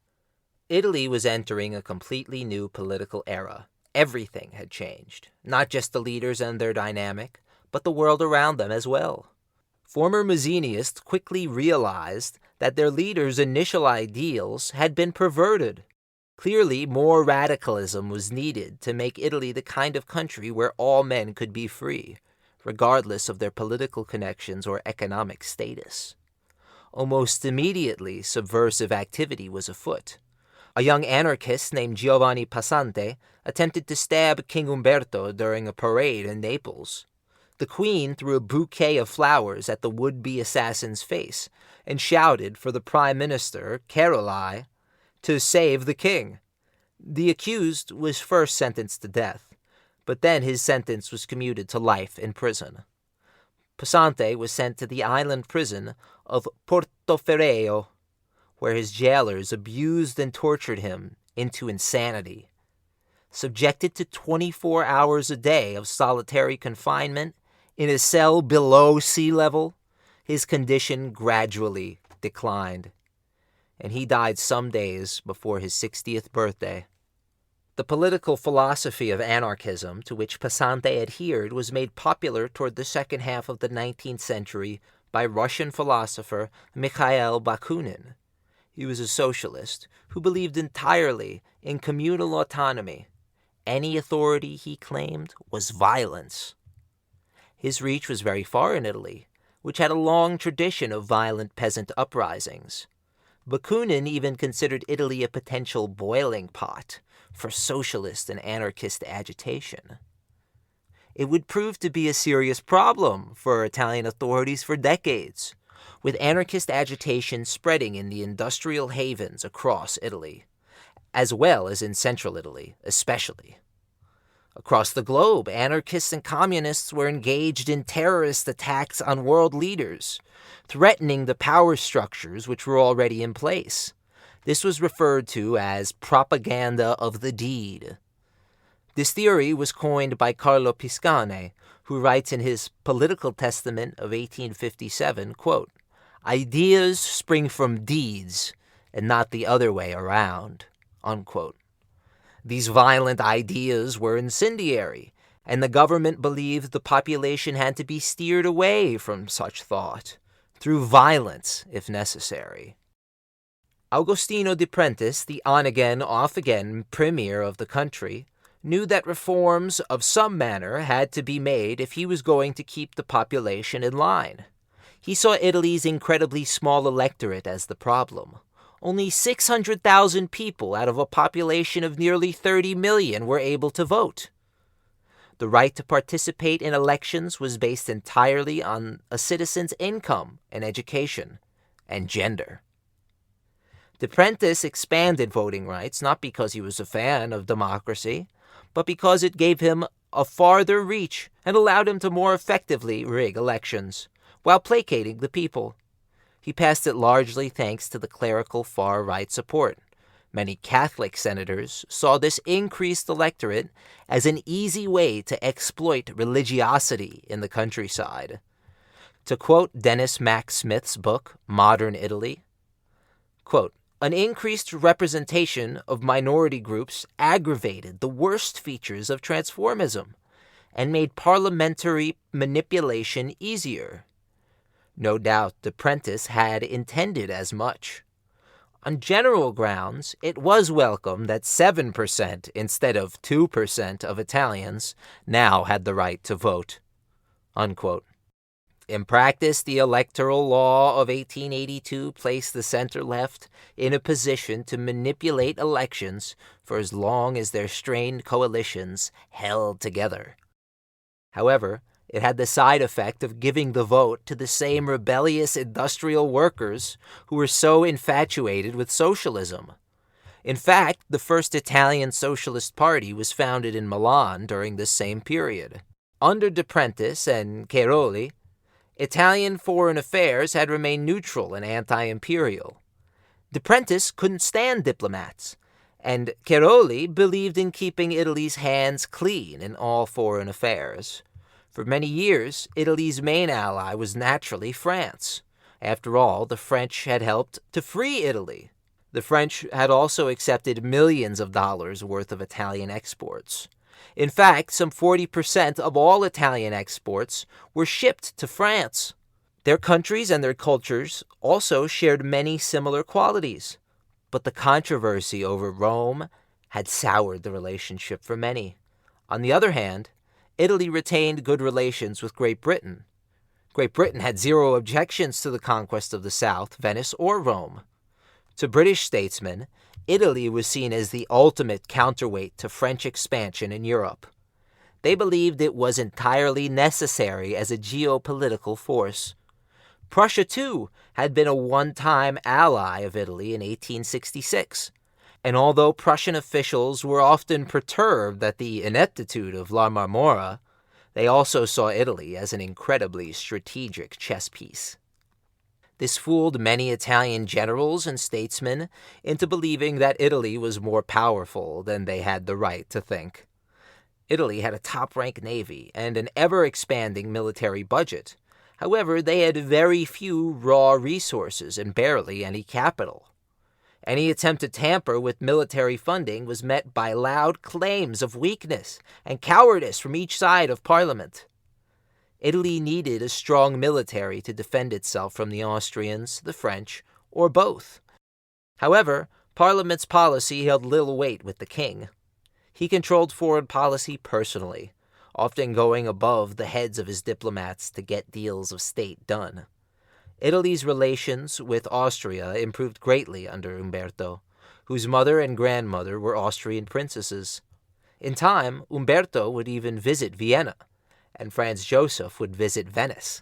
Italy was entering a completely new political era. Everything had changed, not just the leaders and their dynamic, but the world around them as well. Former Mazziniists quickly realized that their leaders' initial ideals had been perverted. Clearly, more radicalism was needed to make Italy the kind of country where all men could be free, regardless of their political connections or economic status. Almost immediately, subversive activity was afoot. A young anarchist named Giovanni Passante attempted to stab King Umberto during a parade in Naples. The queen threw a bouquet of flowers at the would-be assassin's face and shouted for the prime minister, Caroli, to save the king. The accused was first sentenced to death, but then his sentence was commuted to life in prison. Passante was sent to the island prison of Portoferreo, where his jailers abused and tortured him into insanity. Subjected to 24 hours a day of solitary confinement in a cell below sea level, his condition gradually declined, and he died some days before his 60th birthday. The political philosophy of anarchism to which Passante adhered was made popular toward the second half of the 19th century by Russian philosopher Mikhail Bakunin. He was a socialist who believed entirely in communal autonomy. Any authority, he claimed, was violence. His reach was very far in Italy, which had a long tradition of violent peasant uprisings. Bakunin even considered Italy a potential boiling pot for socialist and anarchist agitation. It would prove to be a serious problem for Italian authorities for decades, with anarchist agitation spreading in the industrial havens across Italy, as well as in central Italy, especially. Across the globe, anarchists and communists were engaged in terrorist attacks on world leaders, threatening the power structures which were already in place. This was referred to as propaganda of the deed. This theory was coined by Carlo Pascone, who writes in his Political Testament of 1857, quote, "Ideas spring from deeds, and not the other way around," unquote. These violent ideas were incendiary, and the government believed the population had to be steered away from such thought, through violence if necessary. Agostino de Prentice, the on-again, off-again premier of the country, knew that reforms of some manner had to be made if he was going to keep the population in line. He saw Italy's incredibly small electorate as the problem. Only 600,000 people out of a population of nearly 30 million were able to vote. The right to participate in elections was based entirely on a citizen's income and education and gender. De Prentice expanded voting rights not because he was a fan of democracy, but because it gave him a farther reach and allowed him to more effectively rig elections, while placating the people. He passed it largely thanks to the clerical far-right support. Many Catholic senators saw this increased electorate as an easy way to exploit religiosity in the countryside. To quote Denis Mack Smith's book, Modern Italy, quote, "An increased representation of minority groups aggravated the worst features of transformism and made parliamentary manipulation easier." No doubt De Prentice had intended as much. On general grounds, it was welcome that 7% instead of 2% of Italians now had the right to vote. Unquote. In practice, the electoral law of 1882 placed the center-left in a position to manipulate elections for as long as their strained coalitions held together. However, it had the side effect of giving the vote to the same rebellious industrial workers who were so infatuated with socialism. In fact, the first Italian Socialist Party was founded in Milan during this same period. Under De Prentice and Cairoli, Italian foreign affairs had remained neutral and anti-imperial. De Prentice couldn't stand diplomats, and Cairoli believed in keeping Italy's hands clean in all foreign affairs. For many years, Italy's main ally was naturally France. After all, the French had helped to free Italy. The French had also accepted millions of dollars worth of Italian exports. In fact, some 40% of all Italian exports were shipped to France. Their countries and their cultures also shared many similar qualities, but the controversy over Rome had soured the relationship for many. On the other hand, Italy retained good relations with Great Britain. Great Britain had zero objections to the conquest of the South, Venice, or Rome. To British statesmen, Italy was seen as the ultimate counterweight to French expansion in Europe. They believed it was entirely necessary as a geopolitical force. Prussia, too, had been a one-time ally of Italy in 1866. And although Prussian officials were often perturbed at the ineptitude of La Marmora, they also saw Italy as an incredibly strategic chess piece. This fooled many Italian generals and statesmen into believing that Italy was more powerful than they had the right to think. Italy had a top-ranked navy and an ever-expanding military budget. However, they had very few raw resources and barely any capital. Any attempt to tamper with military funding was met by loud claims of weakness and cowardice from each side of Parliament. Italy needed a strong military to defend itself from the Austrians, the French, or both. However, Parliament's policy held little weight with the king. He controlled foreign policy personally, often going above the heads of his diplomats to get deals of state done. Italy's relations with Austria improved greatly under Umberto, whose mother and grandmother were Austrian princesses. In time, Umberto would even visit Vienna, and Franz Joseph would visit Venice,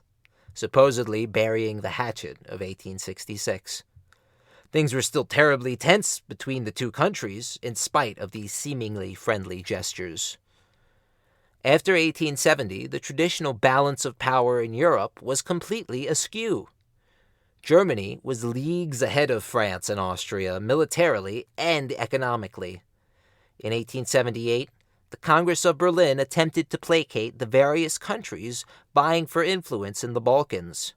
supposedly burying the hatchet of 1866. Things were still terribly tense between the two countries, in spite of these seemingly friendly gestures. After 1870, the traditional balance of power in Europe was completely askew. Germany was leagues ahead of France and Austria militarily and economically. In 1878, the Congress of Berlin attempted to placate the various countries vying for influence in the Balkans.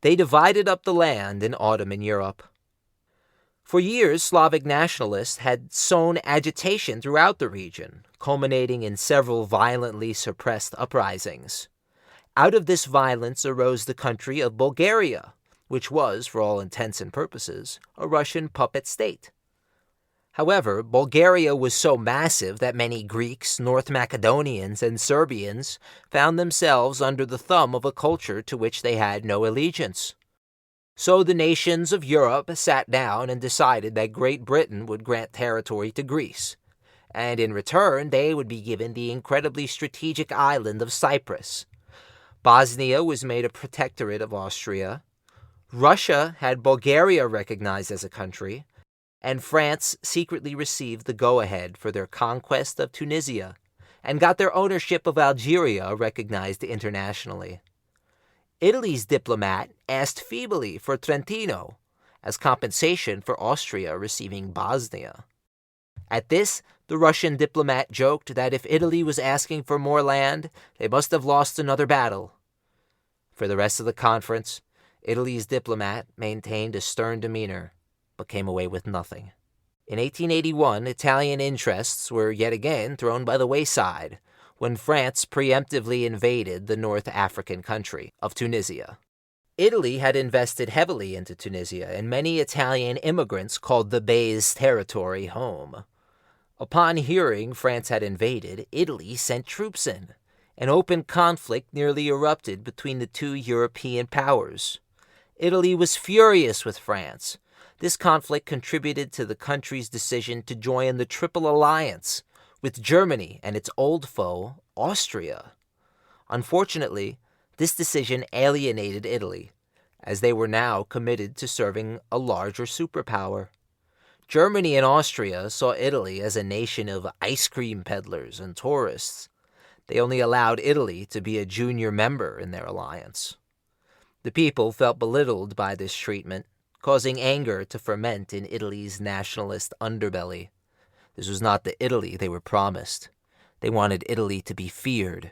They divided up the land in Ottoman Europe. For years, Slavic nationalists had sown agitation throughout the region, culminating in several violently suppressed uprisings. Out of this violence arose the country of Bulgaria, which was, for all intents and purposes, a Russian puppet state. However, Bulgaria was so massive that many Greeks, North Macedonians, and Serbians found themselves under the thumb of a culture to which they had no allegiance. So the nations of Europe sat down and decided that Great Britain would grant territory to Greece, and in return they would be given the incredibly strategic island of Cyprus. Bosnia was made a protectorate of Austria. Russia had Bulgaria recognized as a country, and France secretly received the go-ahead for their conquest of Tunisia and got their ownership of Algeria recognized internationally. Italy's diplomat asked feebly for Trentino as compensation for Austria receiving Bosnia. At this, the Russian diplomat joked that if Italy was asking for more land, they must have lost another battle. For the rest of the conference, Italy's diplomat maintained a stern demeanor, but came away with nothing. In 1881, Italian interests were yet again thrown by the wayside, when France preemptively invaded the North African country of Tunisia. Italy had invested heavily into Tunisia, and many Italian immigrants called the Bey's territory home. Upon hearing France had invaded, Italy sent troops in. An open conflict nearly erupted between the two European powers. Italy was furious with France. This conflict contributed to the country's decision to join the Triple Alliance with Germany and its old foe, Austria. Unfortunately, this decision alienated Italy, as they were now committed to serving a larger superpower. Germany and Austria saw Italy as a nation of ice cream peddlers and tourists. They only allowed Italy to be a junior member in their alliance. The people felt belittled by this treatment, causing anger to ferment in Italy's nationalist underbelly. This was not the Italy they were promised. They wanted Italy to be feared.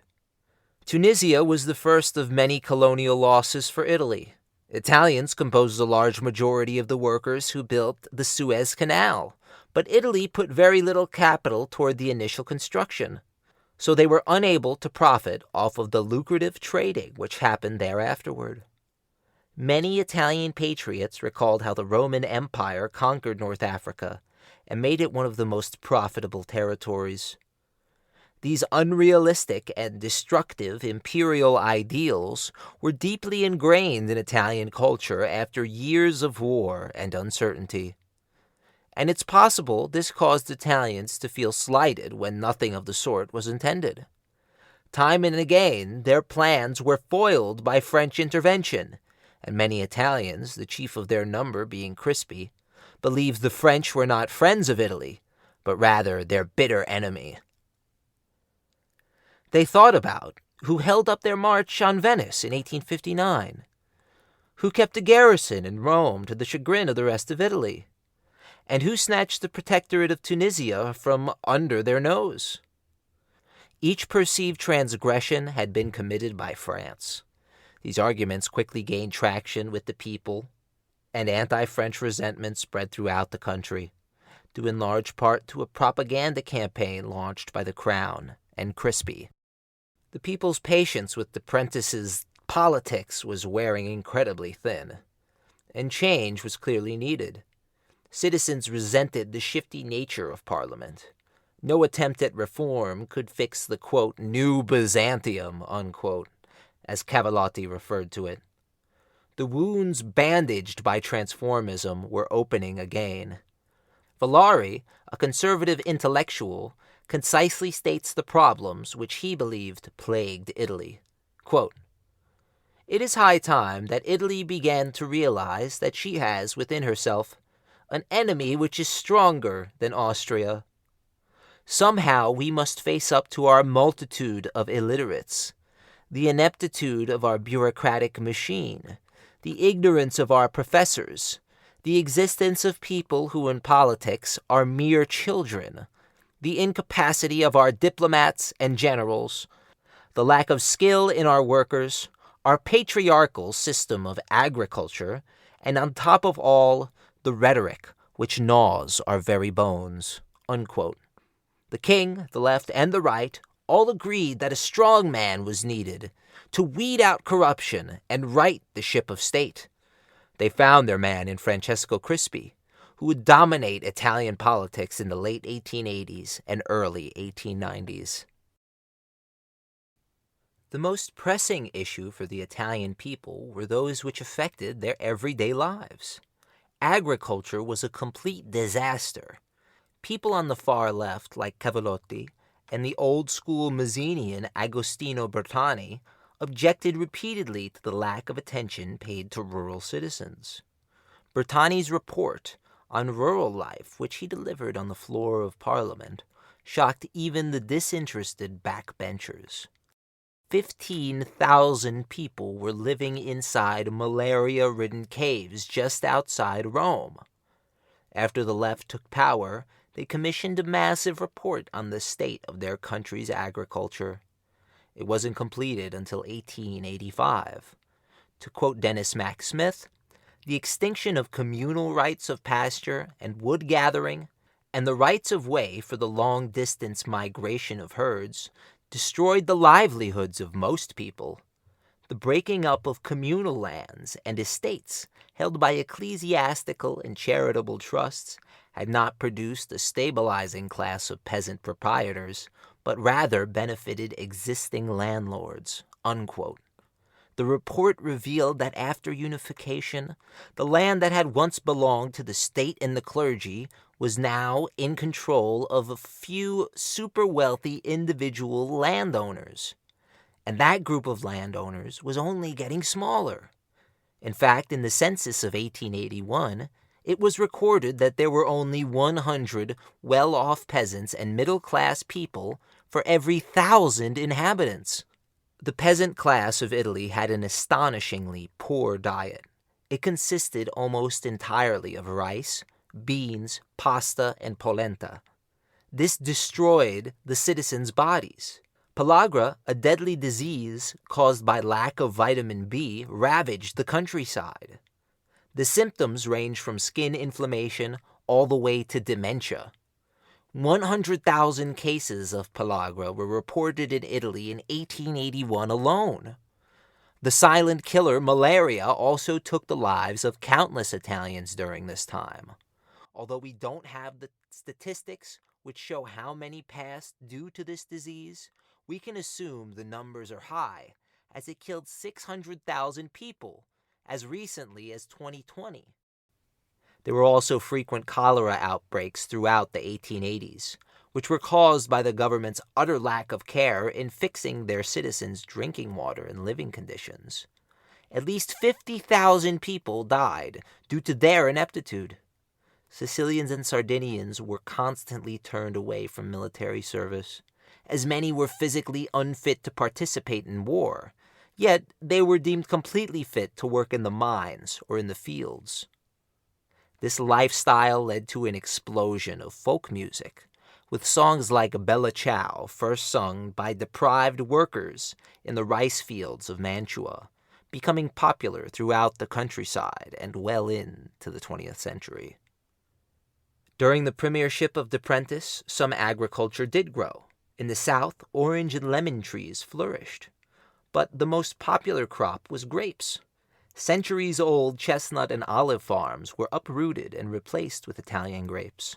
Tunisia was the first of many colonial losses for Italy. Italians composed a large majority of the workers who built the Suez Canal, but Italy put very little capital toward the initial construction, so they were unable to profit off of the lucrative trading which happened there afterward. Many Italian patriots recalled how the Roman Empire conquered North Africa and made it one of the most profitable territories. These unrealistic and destructive imperial ideals were deeply ingrained in Italian culture after years of war and uncertainty. And it's possible this caused Italians to feel slighted when nothing of the sort was intended. Time and again, their plans were foiled by French intervention, and many Italians, the chief of their number being Crispy, believed the French were not friends of Italy, but rather their bitter enemy. They thought about who held up their march on Venice in 1859, who kept a garrison in Rome to the chagrin of the rest of Italy, and who snatched the protectorate of Tunisia from under their nose. Each perceived transgression had been committed by France. These arguments quickly gained traction with the people, and anti-French resentment spread throughout the country, due in large part to a propaganda campaign launched by the Crown and Crispy. The people's patience with the Prentice's politics was wearing incredibly thin, and change was clearly needed. Citizens resented the shifty nature of Parliament. No attempt at reform could fix the, quote, new Byzantium, unquote, as Cavallotti referred to it. The wounds bandaged by transformism were opening again. Villari, a conservative intellectual, concisely states the problems which he believed plagued Italy. Quote, "It is high time that Italy began to realize that she has within herself an enemy which is stronger than Austria. Somehow we must face up to our multitude of illiterates, the ineptitude of our bureaucratic machine, the ignorance of our professors, the existence of people who in politics are mere children, the incapacity of our diplomats and generals, the lack of skill in our workers, our patriarchal system of agriculture, and on top of all, the rhetoric which gnaws our very bones." Unquote. The king, the left, and the right all agreed that a strong man was needed to weed out corruption and right the ship of state. They found their man in Francesco Crispi, who would dominate Italian politics in the late 1880s and early 1890s. The most pressing issue for the Italian people were those which affected their everyday lives. Agriculture was a complete disaster. People on the far left, like Cavallotti, and the old-school Mazzinian Agostino Bertani, objected repeatedly to the lack of attention paid to rural citizens. Bertani's report on rural life, which he delivered on the floor of Parliament, shocked even the disinterested backbenchers. 15,000 people were living inside malaria-ridden caves just outside Rome. After the left took power, they commissioned a massive report on the state of their country's agriculture. It wasn't completed until 1885. To quote Denis Mack Smith, "The extinction of communal rights of pasture and wood gathering, and the rights of way for the long-distance migration of herds, destroyed the livelihoods of most people. The breaking up of communal lands and estates held by ecclesiastical and charitable trusts had not produced a stabilizing class of peasant proprietors, but rather benefited existing landlords." Unquote. The report revealed that after unification, the land that had once belonged to the state and the clergy was now in control of a few super-wealthy individual landowners. And that group of landowners was only getting smaller. In fact, in the census of 1881, it was recorded that there were only 100 well-off peasants and middle-class people for every 1,000 inhabitants. The peasant class of Italy had an astonishingly poor diet. It consisted almost entirely of rice, beans, pasta, and polenta. This destroyed the citizens' bodies. Pellagra, a deadly disease caused by lack of vitamin B, ravaged the countryside. The symptoms ranged from skin inflammation all the way to dementia. 100,000 cases of pellagra were reported in Italy in 1881 alone. The silent killer malaria also took the lives of countless Italians during this time. Although we don't have the statistics which show how many passed due to this disease, we can assume the numbers are high, as it killed 600,000 people as recently as 2020. There were also frequent cholera outbreaks throughout the 1880s, which were caused by the government's utter lack of care in fixing their citizens' drinking water and living conditions. At least 50,000 people died due to their ineptitude. Sicilians and Sardinians were constantly turned away from military service, as many were physically unfit to participate in war, yet they were deemed completely fit to work in the mines or in the fields. This lifestyle led to an explosion of folk music, with songs like Bella Ciao first sung by deprived workers in the rice fields of Mantua, becoming popular throughout the countryside and well into the 20th century. During the premiership of De Prentice, some agriculture did grow. In the south, orange and lemon trees flourished. But the most popular crop was grapes. Centuries-old chestnut and olive farms were uprooted and replaced with Italian grapes.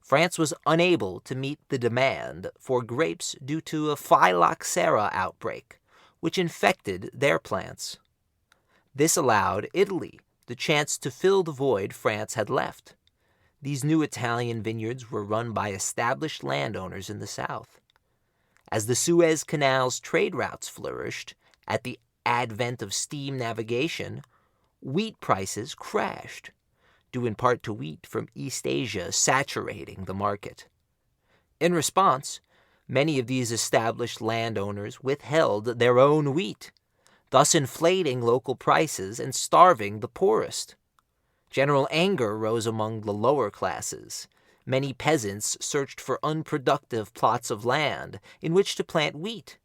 France was unable to meet the demand for grapes due to a phylloxera outbreak, which infected their plants. This allowed Italy the chance to fill the void France had left. These new Italian vineyards were run by established landowners in the south. As the Suez Canal's trade routes flourished, at the advent of steam navigation, wheat prices crashed, due in part to wheat from East Asia saturating the market. In response, many of these established landowners withheld their own wheat, thus inflating local prices and starving the poorest. General anger rose among the lower classes. Many peasants searched for unproductive plots of land in which to plant wheat.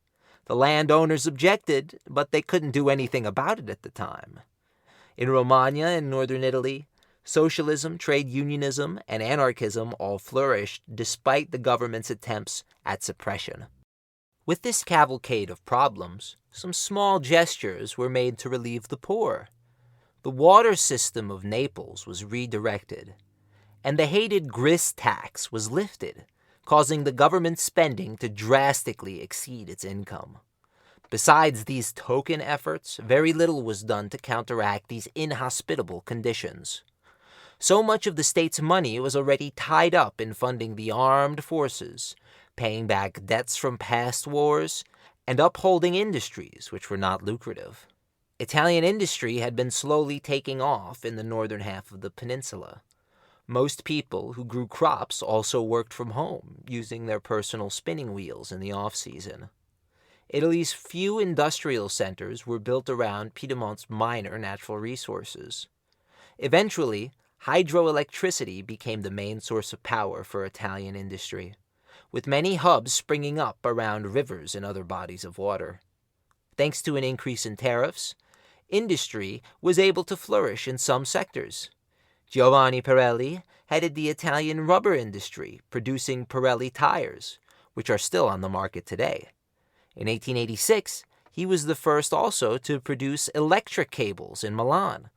The landowners objected, but they couldn't do anything about it at the time. In Romagna and northern Italy, socialism, trade unionism, and anarchism all flourished despite the government's attempts at suppression. With this cavalcade of problems, some small gestures were made to relieve the poor. The water system of Naples was redirected, and the hated grist tax was lifted, causing the government spending to drastically exceed its income. Besides these token efforts, very little was done to counteract these inhospitable conditions. So much of the state's money was already tied up in funding the armed forces, paying back debts from past wars, and upholding industries which were not lucrative. Italian industry had been slowly taking off in the northern half of the peninsula. Most people who grew crops also worked from home, using their personal spinning wheels in the off-season. Italy's few industrial centers were built around Piedmont's minor natural resources. Eventually, hydroelectricity became the main source of power for Italian industry, with many hubs springing up around rivers and other bodies of water. Thanks to an increase in tariffs, industry was able to flourish in some sectors. Giovanni Pirelli headed the Italian rubber industry, producing Pirelli tires, which are still on the market today. In 1886, he was the first also to produce electric cables in Milan.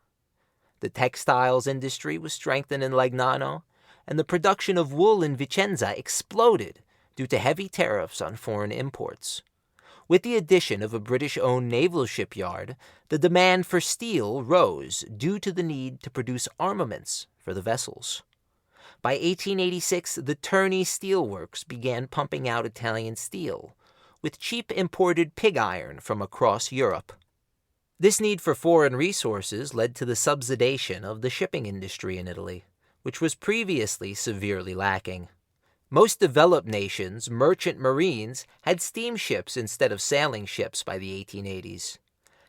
The textiles industry was strengthened in Legnano, and the production of wool in Vicenza exploded due to heavy tariffs on foreign imports. With the addition of a British-owned naval shipyard, the demand for steel rose due to the need to produce armaments for the vessels. By 1886, the Terni steelworks began pumping out Italian steel, with cheap imported pig iron from across Europe. This need for foreign resources led to the subsidization of the shipping industry in Italy, which was previously severely lacking. Most developed nations' merchant marines had steamships instead of sailing ships by the 1880s.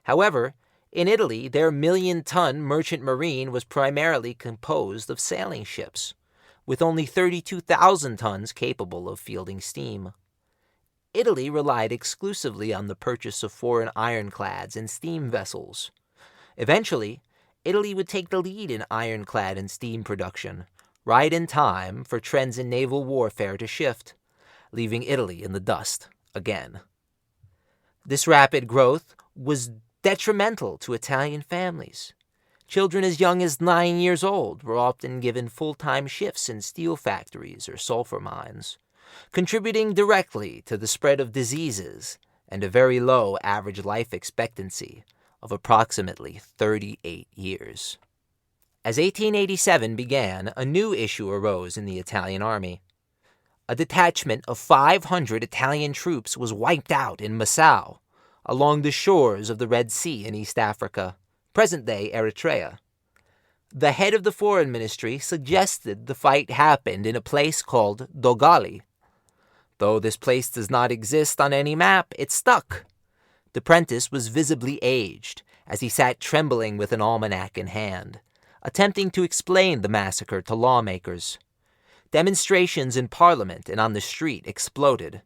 However, in Italy, their million-ton merchant marine was primarily composed of sailing ships, with only 32,000 tons capable of fielding steam. Italy relied exclusively on the purchase of foreign ironclads and steam vessels. Eventually, Italy would take the lead in ironclad and steam production, right in time for trends in naval warfare to shift, leaving Italy in the dust again. This rapid growth was detrimental to Italian families. Children as young as 9 years old were often given full-time shifts in steel factories or sulfur mines, contributing directly to the spread of diseases and a very low average life expectancy of approximately 38 years. As 1887 began, a new issue arose in the Italian army. A detachment of 500 Italian troops was wiped out in Massau, along the shores of the Red Sea in East Africa, present-day Eritrea. The head of the foreign ministry suggested the fight happened in a place called Dogali. Though this place does not exist on any map, it stuck. The prentice was visibly aged, as he sat trembling with an almanac in hand, attempting to explain the massacre to lawmakers. Demonstrations in Parliament and on the street exploded,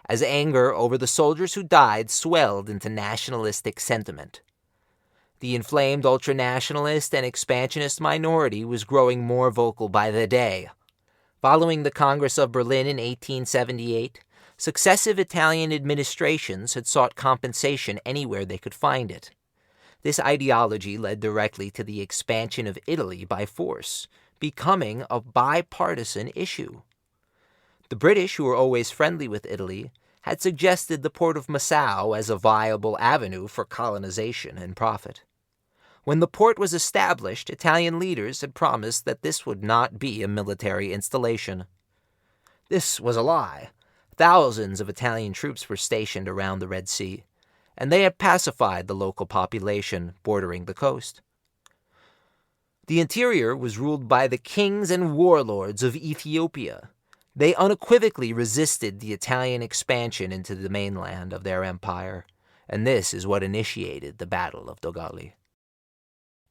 as anger over the soldiers who died swelled into nationalistic sentiment. The inflamed ultranationalist and expansionist minority was growing more vocal by the day. Following the Congress of Berlin in 1878, successive Italian administrations had sought compensation anywhere they could find it. This ideology led directly to the expansion of Italy by force, becoming a bipartisan issue. The British, who were always friendly with Italy, had suggested the port of Nassau as a viable avenue for colonization and profit. When the port was established, Italian leaders had promised that this would not be a military installation. This was a lie. Thousands of Italian troops were stationed around the Red Sea, and they had pacified the local population bordering the coast. The interior was ruled by the kings and warlords of Ethiopia. They unequivocally resisted the Italian expansion into the mainland of their empire, and this is what initiated the Battle of Dogali.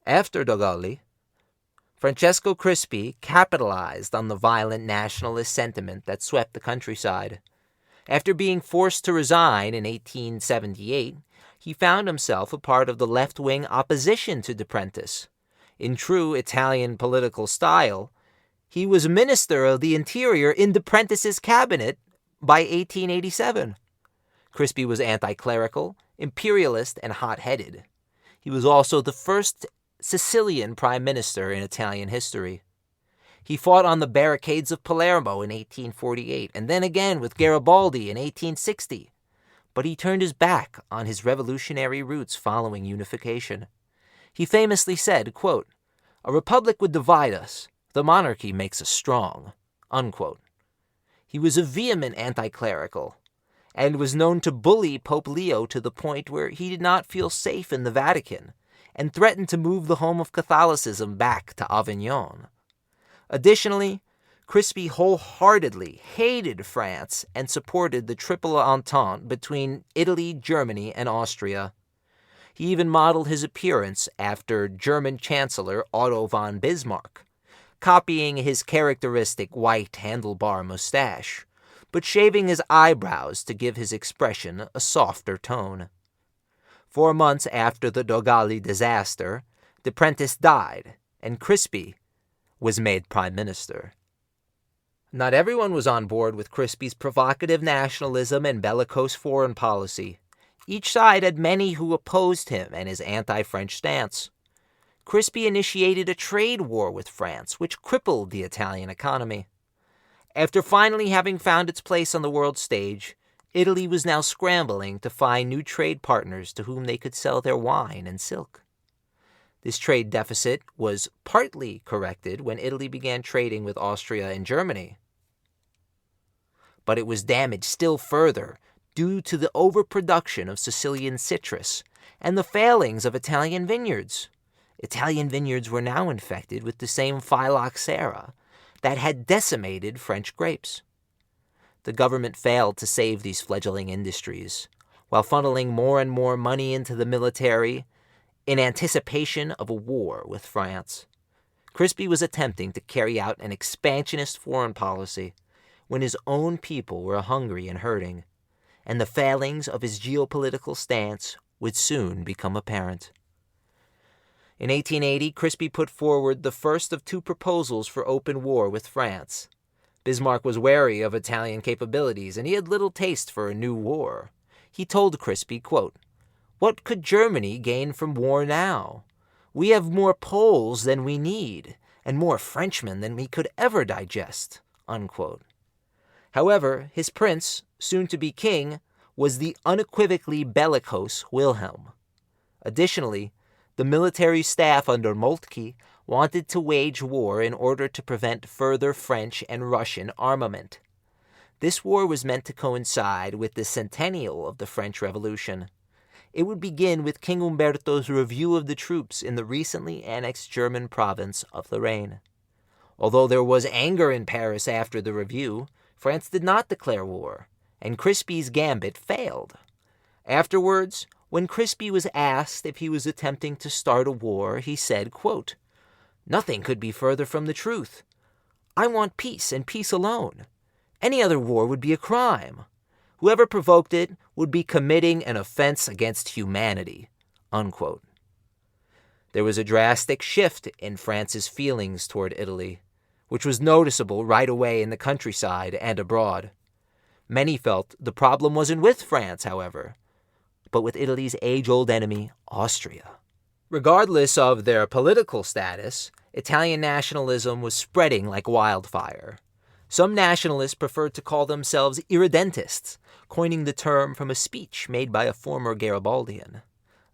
After Dogali, Francesco Crispi capitalized on the violent nationalist sentiment that swept the countryside. After being forced to resign in 1878, he found himself a part of the left-wing opposition to Deprentice. In true Italian political style, he was Minister of the Interior in Deprentice's cabinet by 1887. Crispi was anti-clerical, imperialist, and hot-headed. He was also the first Sicilian prime minister in Italian history. He fought on the barricades of Palermo in 1848, and then again with Garibaldi in 1860. But he turned his back on his revolutionary roots following unification. He famously said, quote, "A republic would divide us. The monarchy makes us strong," unquote. He was a vehement anti-clerical, and was known to bully Pope Leo to the point where he did not feel safe in the Vatican, and threatened to move the home of Catholicism back to Avignon. Additionally, Crispi wholeheartedly hated France and supported the Triple Entente between Italy, Germany, and Austria. He even modeled his appearance after German Chancellor Otto von Bismarck, copying his characteristic white handlebar mustache, but shaving his eyebrows to give his expression a softer tone. 4 months after the Dogali disaster, Deprentice died, and Crispi was made prime minister. Not everyone was on board with Crispi's provocative nationalism and bellicose foreign policy. Each side had many who opposed him and his anti-French stance. Crispi initiated a trade war with France, which crippled the Italian economy. After finally having found its place on the world stage, Italy was now scrambling to find new trade partners to whom they could sell their wine and silk. This trade deficit was partly corrected when Italy began trading with Austria and Germany. But it was damaged still further due to the overproduction of Sicilian citrus and the failings of Italian vineyards. Italian vineyards were now infected with the same phylloxera that had decimated French grapes. The government failed to save these fledgling industries, while funneling more and more money into the military in anticipation of a war with France. Crispi was attempting to carry out an expansionist foreign policy when his own people were hungry and hurting, and the failings of his geopolitical stance would soon become apparent. In 1880, Crispi put forward the first of 2 proposals for open war with France. Bismarck was wary of Italian capabilities, and he had little taste for a new war. He told Crispi, quote, "What could Germany gain from war now? We have more Poles than we need, and more Frenchmen than we could ever digest," unquote. However, his prince, soon to be king, was the unequivocally bellicose Wilhelm. Additionally, the military staff under Moltke wanted to wage war in order to prevent further French and Russian armament. This war was meant to coincide with the centennial of the French Revolution. It would begin with King Umberto's review of the troops in the recently annexed German province of Lorraine. Although there was anger in Paris after the review, France did not declare war, and Crispi's gambit failed. Afterwards, when Crispi was asked if he was attempting to start a war, he said, quote, "Nothing could be further from the truth. I want peace and peace alone. Any other war would be a crime. Whoever provoked it would be committing an offense against humanity," unquote. There was a drastic shift in France's feelings toward Italy, which was noticeable right away in the countryside and abroad. Many felt the problem wasn't with France, however, but with Italy's age-old enemy, Austria. Regardless of their political status, Italian nationalism was spreading like wildfire. Some nationalists preferred to call themselves irredentists, coining the term from a speech made by a former Garibaldian.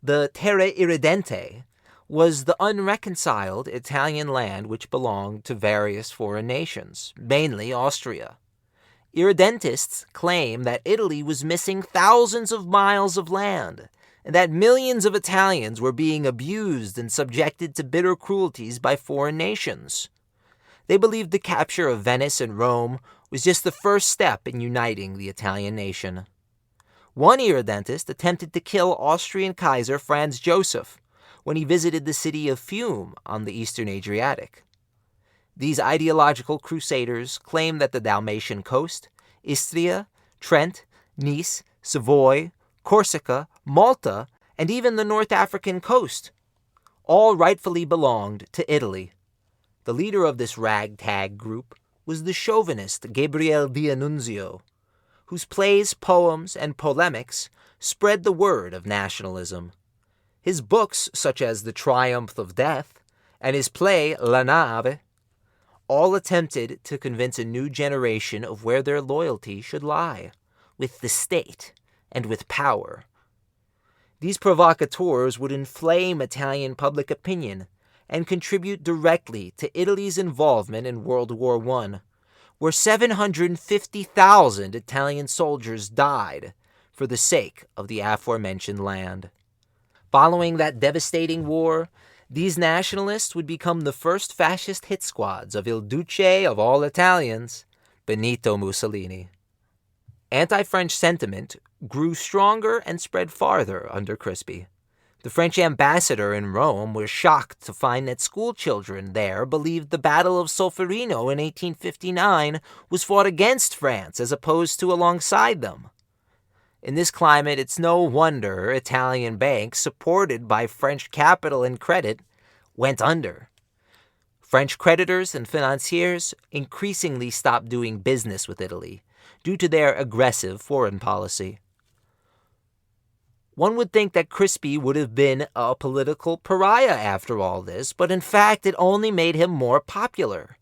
The terra irredente was the unreconciled Italian land which belonged to various foreign nations, mainly Austria. Irredentists claim that Italy was missing thousands of miles of land, and that millions of Italians were being abused and subjected to bitter cruelties by foreign nations. They believed the capture of Venice and Rome was just the first step in uniting the Italian nation. One irredentist attempted to kill Austrian Kaiser Franz Joseph when he visited the city of Fiume on the eastern Adriatic. These ideological crusaders claimed that the Dalmatian coast, Istria, Trent, Nice, Savoy, Corsica, Malta, and even the North African coast all rightfully belonged to Italy. The leader of this ragtag group was the chauvinist Gabriele D'Annunzio, whose plays, poems, and polemics spread the word of nationalism. His books, such as The Triumph of Death and his play La Nave, all attempted to convince a new generation of where their loyalty should lie, with the state and with power. These provocateurs would inflame Italian public opinion and contribute directly to Italy's involvement in World War I, where 750,000 Italian soldiers died for the sake of the aforementioned land. Following that devastating war, these nationalists would become the first fascist hit squads of Il Duce of all Italians, Benito Mussolini. Anti-French sentiment grew stronger and spread farther under Crispi. The French ambassador in Rome was shocked to find that schoolchildren there believed the Battle of Solferino in 1859 was fought against France as opposed to alongside them. In this climate, it's no wonder Italian banks, supported by French capital and credit, went under. French creditors and financiers increasingly stopped doing business with Italy due to their aggressive foreign policy. One would think that Crispi would have been a political pariah after all this, but in fact it only made him more popular.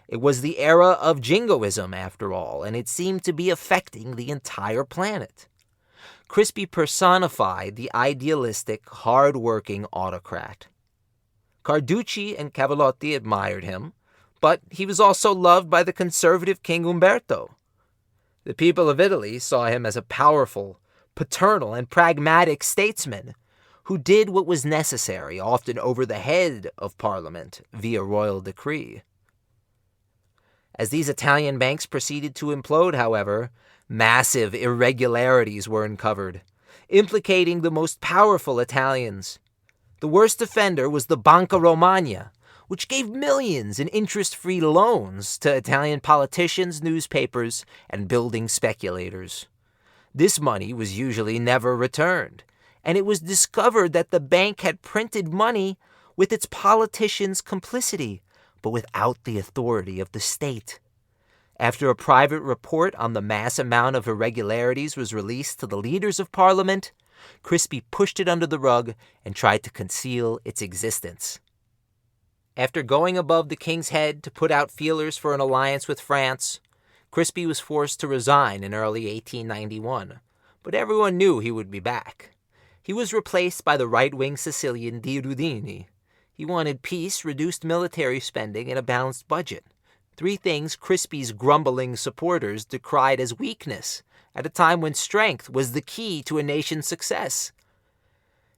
It was the era of jingoism after all, and it seemed to be affecting the entire planet. Crispi personified the idealistic, hard-working autocrat. Carducci and Cavallotti admired him, but he was also loved by the conservative King Umberto. The people of Italy saw him as a powerful, paternal, and pragmatic statesman who did what was necessary, often over the head of Parliament, via royal decree. As these Italian banks proceeded to implode, however, massive irregularities were uncovered, implicating the most powerful Italians. The worst offender was the Banca Romagna, which gave millions in interest-free loans to Italian politicians, newspapers, and building speculators. This money was usually never returned, and it was discovered that the bank had printed money with its politicians' complicity, but without the authority of the state. After a private report on the mass amount of irregularities was released to the leaders of Parliament, Crispi pushed it under the rug and tried to conceal its existence. After going above the king's head to put out feelers for an alliance with France, Crispi was forced to resign in early 1891, but everyone knew he would be back. He was replaced by the right-wing Sicilian Di Rudini. He wanted peace, reduced military spending, and a balanced budget. Three things Crispi's grumbling supporters decried as weakness at a time when strength was the key to a nation's success.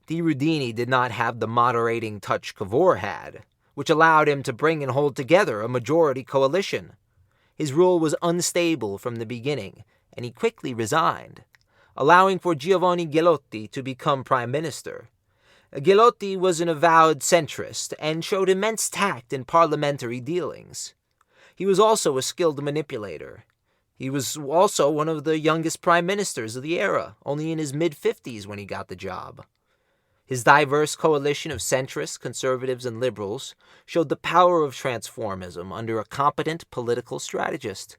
Di Rudini did not have the moderating touch Cavour had, which allowed him to bring and hold together a majority coalition. His rule was unstable from the beginning, and he quickly resigned, allowing for Giovanni Ghilotti to become prime minister. Ghilotti was an avowed centrist and showed immense tact in parliamentary dealings. He was also a skilled manipulator. He was also one of the youngest prime ministers of the era, only in his mid-50s when he got the job. His diverse coalition of centrists, conservatives, and liberals showed the power of transformism under a competent political strategist.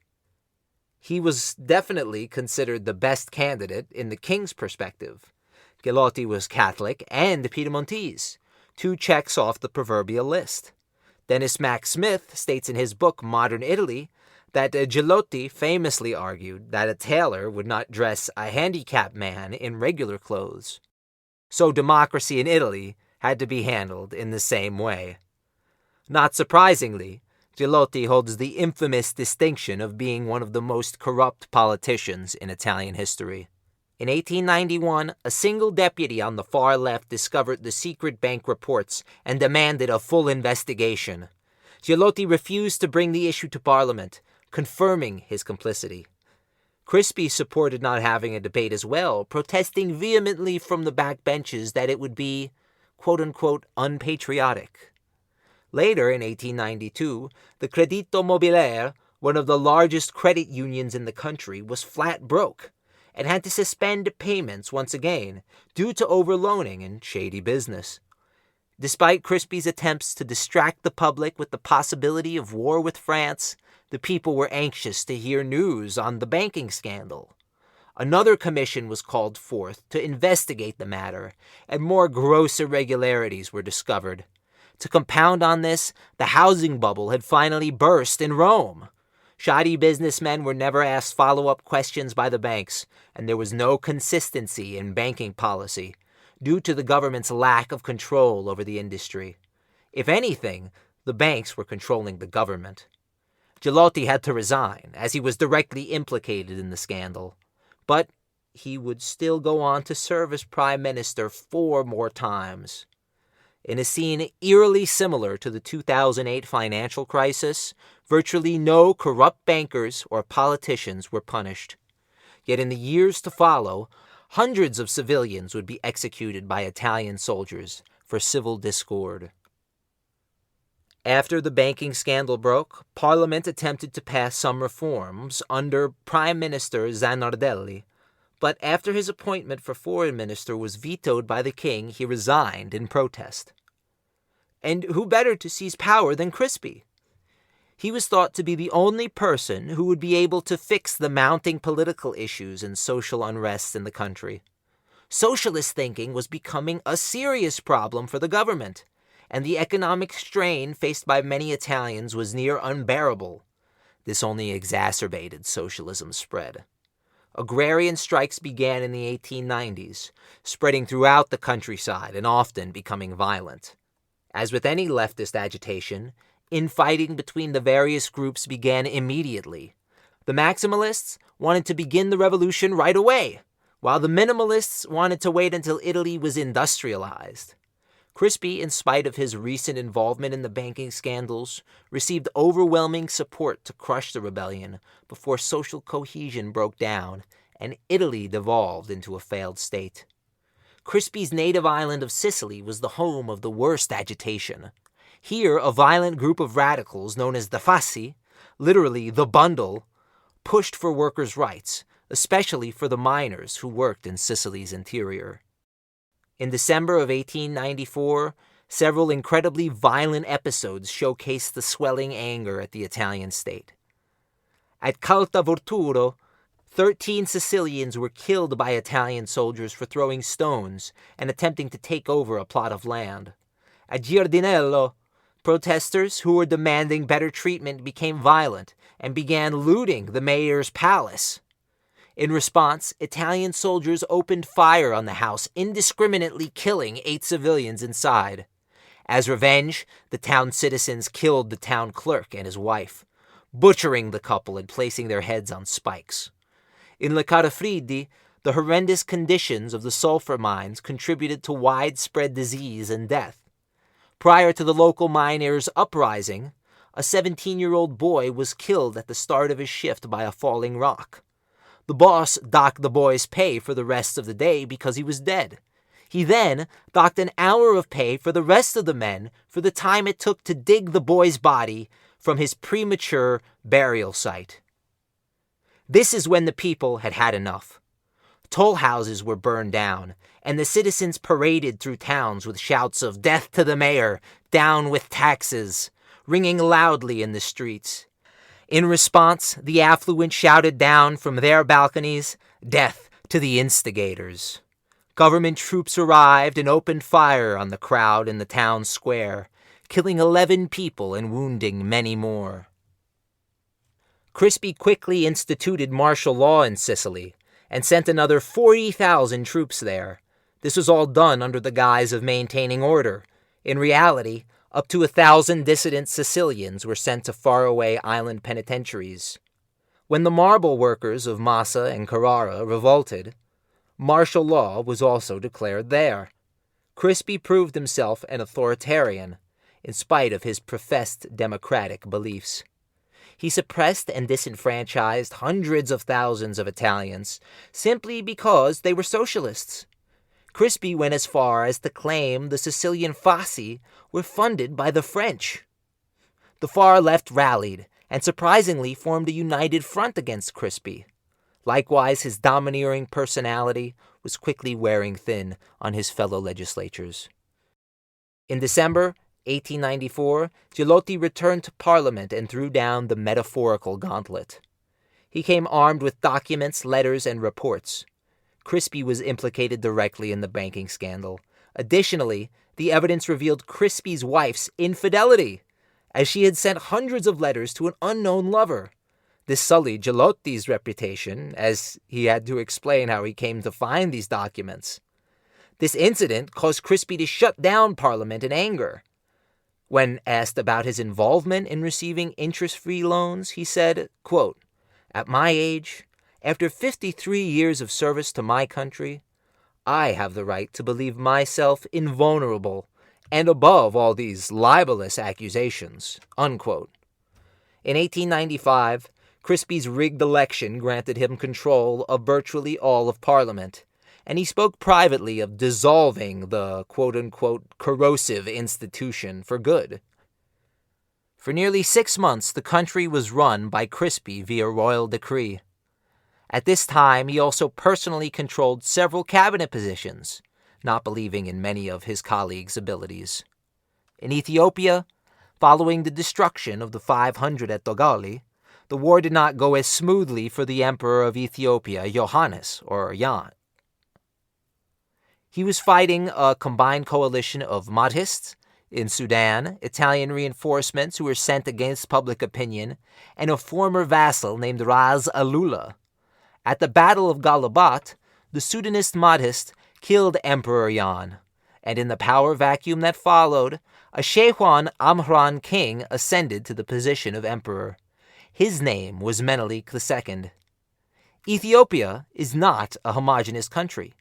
He was definitely considered the best candidate in the king's perspective. Ghilotti was Catholic and Piedmontese, two checks off the proverbial list. Denis Mack Smith states in his book Modern Italy that Gilotti famously argued that a tailor would not dress a handicapped man in regular clothes. So democracy in Italy had to be handled in the same way. Not surprisingly, Gilotti holds the infamous distinction of being one of the most corrupt politicians in Italian history. In 1891, a single deputy on the far left discovered the secret bank reports and demanded a full investigation. Gilotti refused to bring the issue to Parliament, confirming his complicity. Crispi supported not having a debate as well, protesting vehemently from the backbenches that it would be, quote-unquote, unpatriotic. Later, in 1892, the Credito Mobiliare, one of the largest credit unions in the country, was flat broke and had to suspend payments once again due to overloaning and shady business. Despite Crispi's attempts to distract the public with the possibility of war with France, the people were anxious to hear news on the banking scandal. Another commission was called forth to investigate the matter, and more gross irregularities were discovered. To compound on this, the housing bubble had finally burst in Rome. Shoddy businessmen were never asked follow-up questions by the banks, and there was no consistency in banking policy, due to the government's lack of control over the industry. If anything, the banks were controlling the government. Gilotti had to resign, as he was directly implicated in the scandal. But he would still go on to serve as prime minister 4 more times. In a scene eerily similar to the 2008 financial crisis, virtually no corrupt bankers or politicians were punished. Yet in the years to follow, hundreds of civilians would be executed by Italian soldiers for civil discord. After the banking scandal broke, Parliament attempted to pass some reforms under Prime Minister Zanardelli, but after his appointment for foreign minister was vetoed by the king, he resigned in protest. And who better to seize power than Crispi? He was thought to be the only person who would be able to fix the mounting political issues and social unrest in the country. Socialist thinking was becoming a serious problem for the government, and the economic strain faced by many Italians was near unbearable. This only exacerbated socialism's spread. Agrarian strikes began in the 1890s, spreading throughout the countryside and often becoming violent. As with any leftist agitation, infighting between the various groups began immediately. The maximalists wanted to begin the revolution right away, while the minimalists wanted to wait until Italy was industrialized. Crispi, in spite of his recent involvement in the banking scandals, received overwhelming support to crush the rebellion before social cohesion broke down and Italy devolved into a failed state. Crispi's native island of Sicily was the home of the worst agitation. Here, a violent group of radicals known as the Fasci, literally the bundle, pushed for workers' rights, especially for the miners who worked in Sicily's interior. In December of 1894, several incredibly violent episodes showcased the swelling anger at the Italian state. At Caltavurturo, 13 Sicilians were killed by Italian soldiers for throwing stones and attempting to take over a plot of land. At Giardinello, protesters who were demanding better treatment became violent and began looting the mayor's palace. In response, Italian soldiers opened fire on the house, indiscriminately killing 8 civilians inside. As revenge, the town citizens killed the town clerk and his wife, butchering the couple and placing their heads on spikes. In Le Carafridi, the horrendous conditions of the sulfur mines contributed to widespread disease and death. Prior to the local miners' uprising, a 17-year-old boy was killed at the start of his shift by a falling rock. The boss docked the boy's pay for the rest of the day because he was dead. He then docked an hour of pay for the rest of the men for the time it took to dig the boy's body from his premature burial site. This is when the people had had enough. Toll houses were burned down, and the citizens paraded through towns with shouts of "Death to the mayor! Down with taxes!" ringing loudly in the streets. In response, the affluent shouted down from their balconies, "Death to the instigators!" Government troops arrived and opened fire on the crowd in the town square, killing 11 people and wounding many more. Crispi quickly instituted martial law in Sicily and sent another 40,000 troops there. This was all done under the guise of maintaining order. In reality, up to 1,000 dissident Sicilians were sent to faraway island penitentiaries. When the marble workers of Massa and Carrara revolted, martial law was also declared there. Crispi proved himself an authoritarian, in spite of his professed democratic beliefs. He suppressed and disenfranchised hundreds of thousands of Italians simply because they were socialists. Crispi went as far as to claim the Sicilian Fasci were funded by the French. The far left rallied and surprisingly formed a united front against Crispi. Likewise, his domineering personality was quickly wearing thin on his fellow legislators. In December 1894, Gilotti returned to Parliament and threw down the metaphorical gauntlet. He came armed with documents, letters, and reports. Crispi was implicated directly in the banking scandal. Additionally, the evidence revealed Crispi's wife's infidelity, as she had sent hundreds of letters to an unknown lover. This sullied Gilotti's reputation, as he had to explain how he came to find these documents. This incident caused Crispi to shut down Parliament in anger. When asked about his involvement in receiving interest-free loans, he said, quote, "At my age, after 53 years of service to my country, I have the right to believe myself invulnerable and above all these libelous accusations." Unquote. In 1895, Crispi's rigged election granted him control of virtually all of Parliament, and he spoke privately of dissolving the quote-unquote corrosive institution for good. For nearly 6 months, the country was run by Crispi via royal decree. At this time, he also personally controlled several cabinet positions, not believing in many of his colleagues' abilities. In Ethiopia, following the destruction of the 500 at Dogali, the war did not go as smoothly for the Emperor of Ethiopia, Johannes, or Jan. He was fighting a combined coalition of Mahdists in Sudan, Italian reinforcements who were sent against public opinion, and a former vassal named Ras Alula. At the Battle of Galabat, the Sudanist Mahdists killed Emperor Jan, and in the power vacuum that followed, a Shewan Amhran king ascended to the position of emperor. His name was Menelik II. Ethiopia is not a homogeneous country.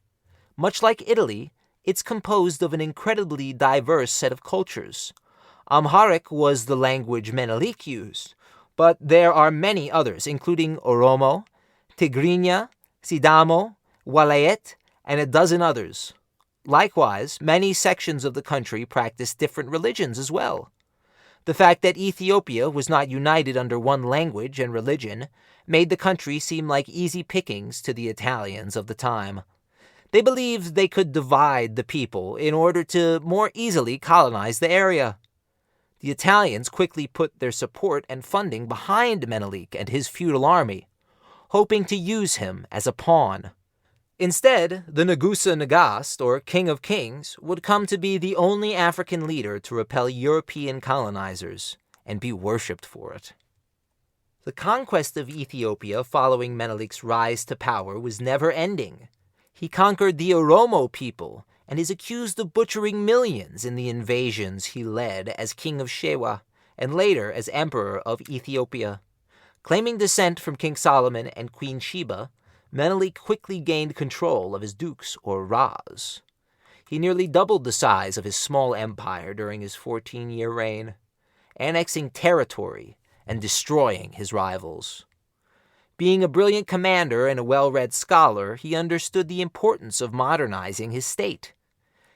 Much like Italy, it's composed of an incredibly diverse set of cultures. Amharic was the language Menelik used, but there are many others, including Oromo, Tigrinya, Sidamo, Walayet, and a dozen others. Likewise, many sections of the country practice different religions as well. The fact that Ethiopia was not united under one language and religion made the country seem like easy pickings to the Italians of the time. They believed they could divide the people in order to more easily colonize the area. The Italians quickly put their support and funding behind Menelik and his feudal army, hoping to use him as a pawn. Instead, the Nagusa Nagast, or King of Kings, would come to be the only African leader to repel European colonizers and be worshipped for it. The conquest of Ethiopia following Menelik's rise to power was never-ending. He conquered the Oromo people and is accused of butchering millions in the invasions he led as King of Shewa and later as Emperor of Ethiopia. Claiming descent from King Solomon and Queen Sheba, Menelik quickly gained control of his dukes, or Ras. He nearly doubled the size of his small empire during his 14-year reign, annexing territory and destroying his rivals. Being a brilliant commander and a well-read scholar, he understood the importance of modernizing his state.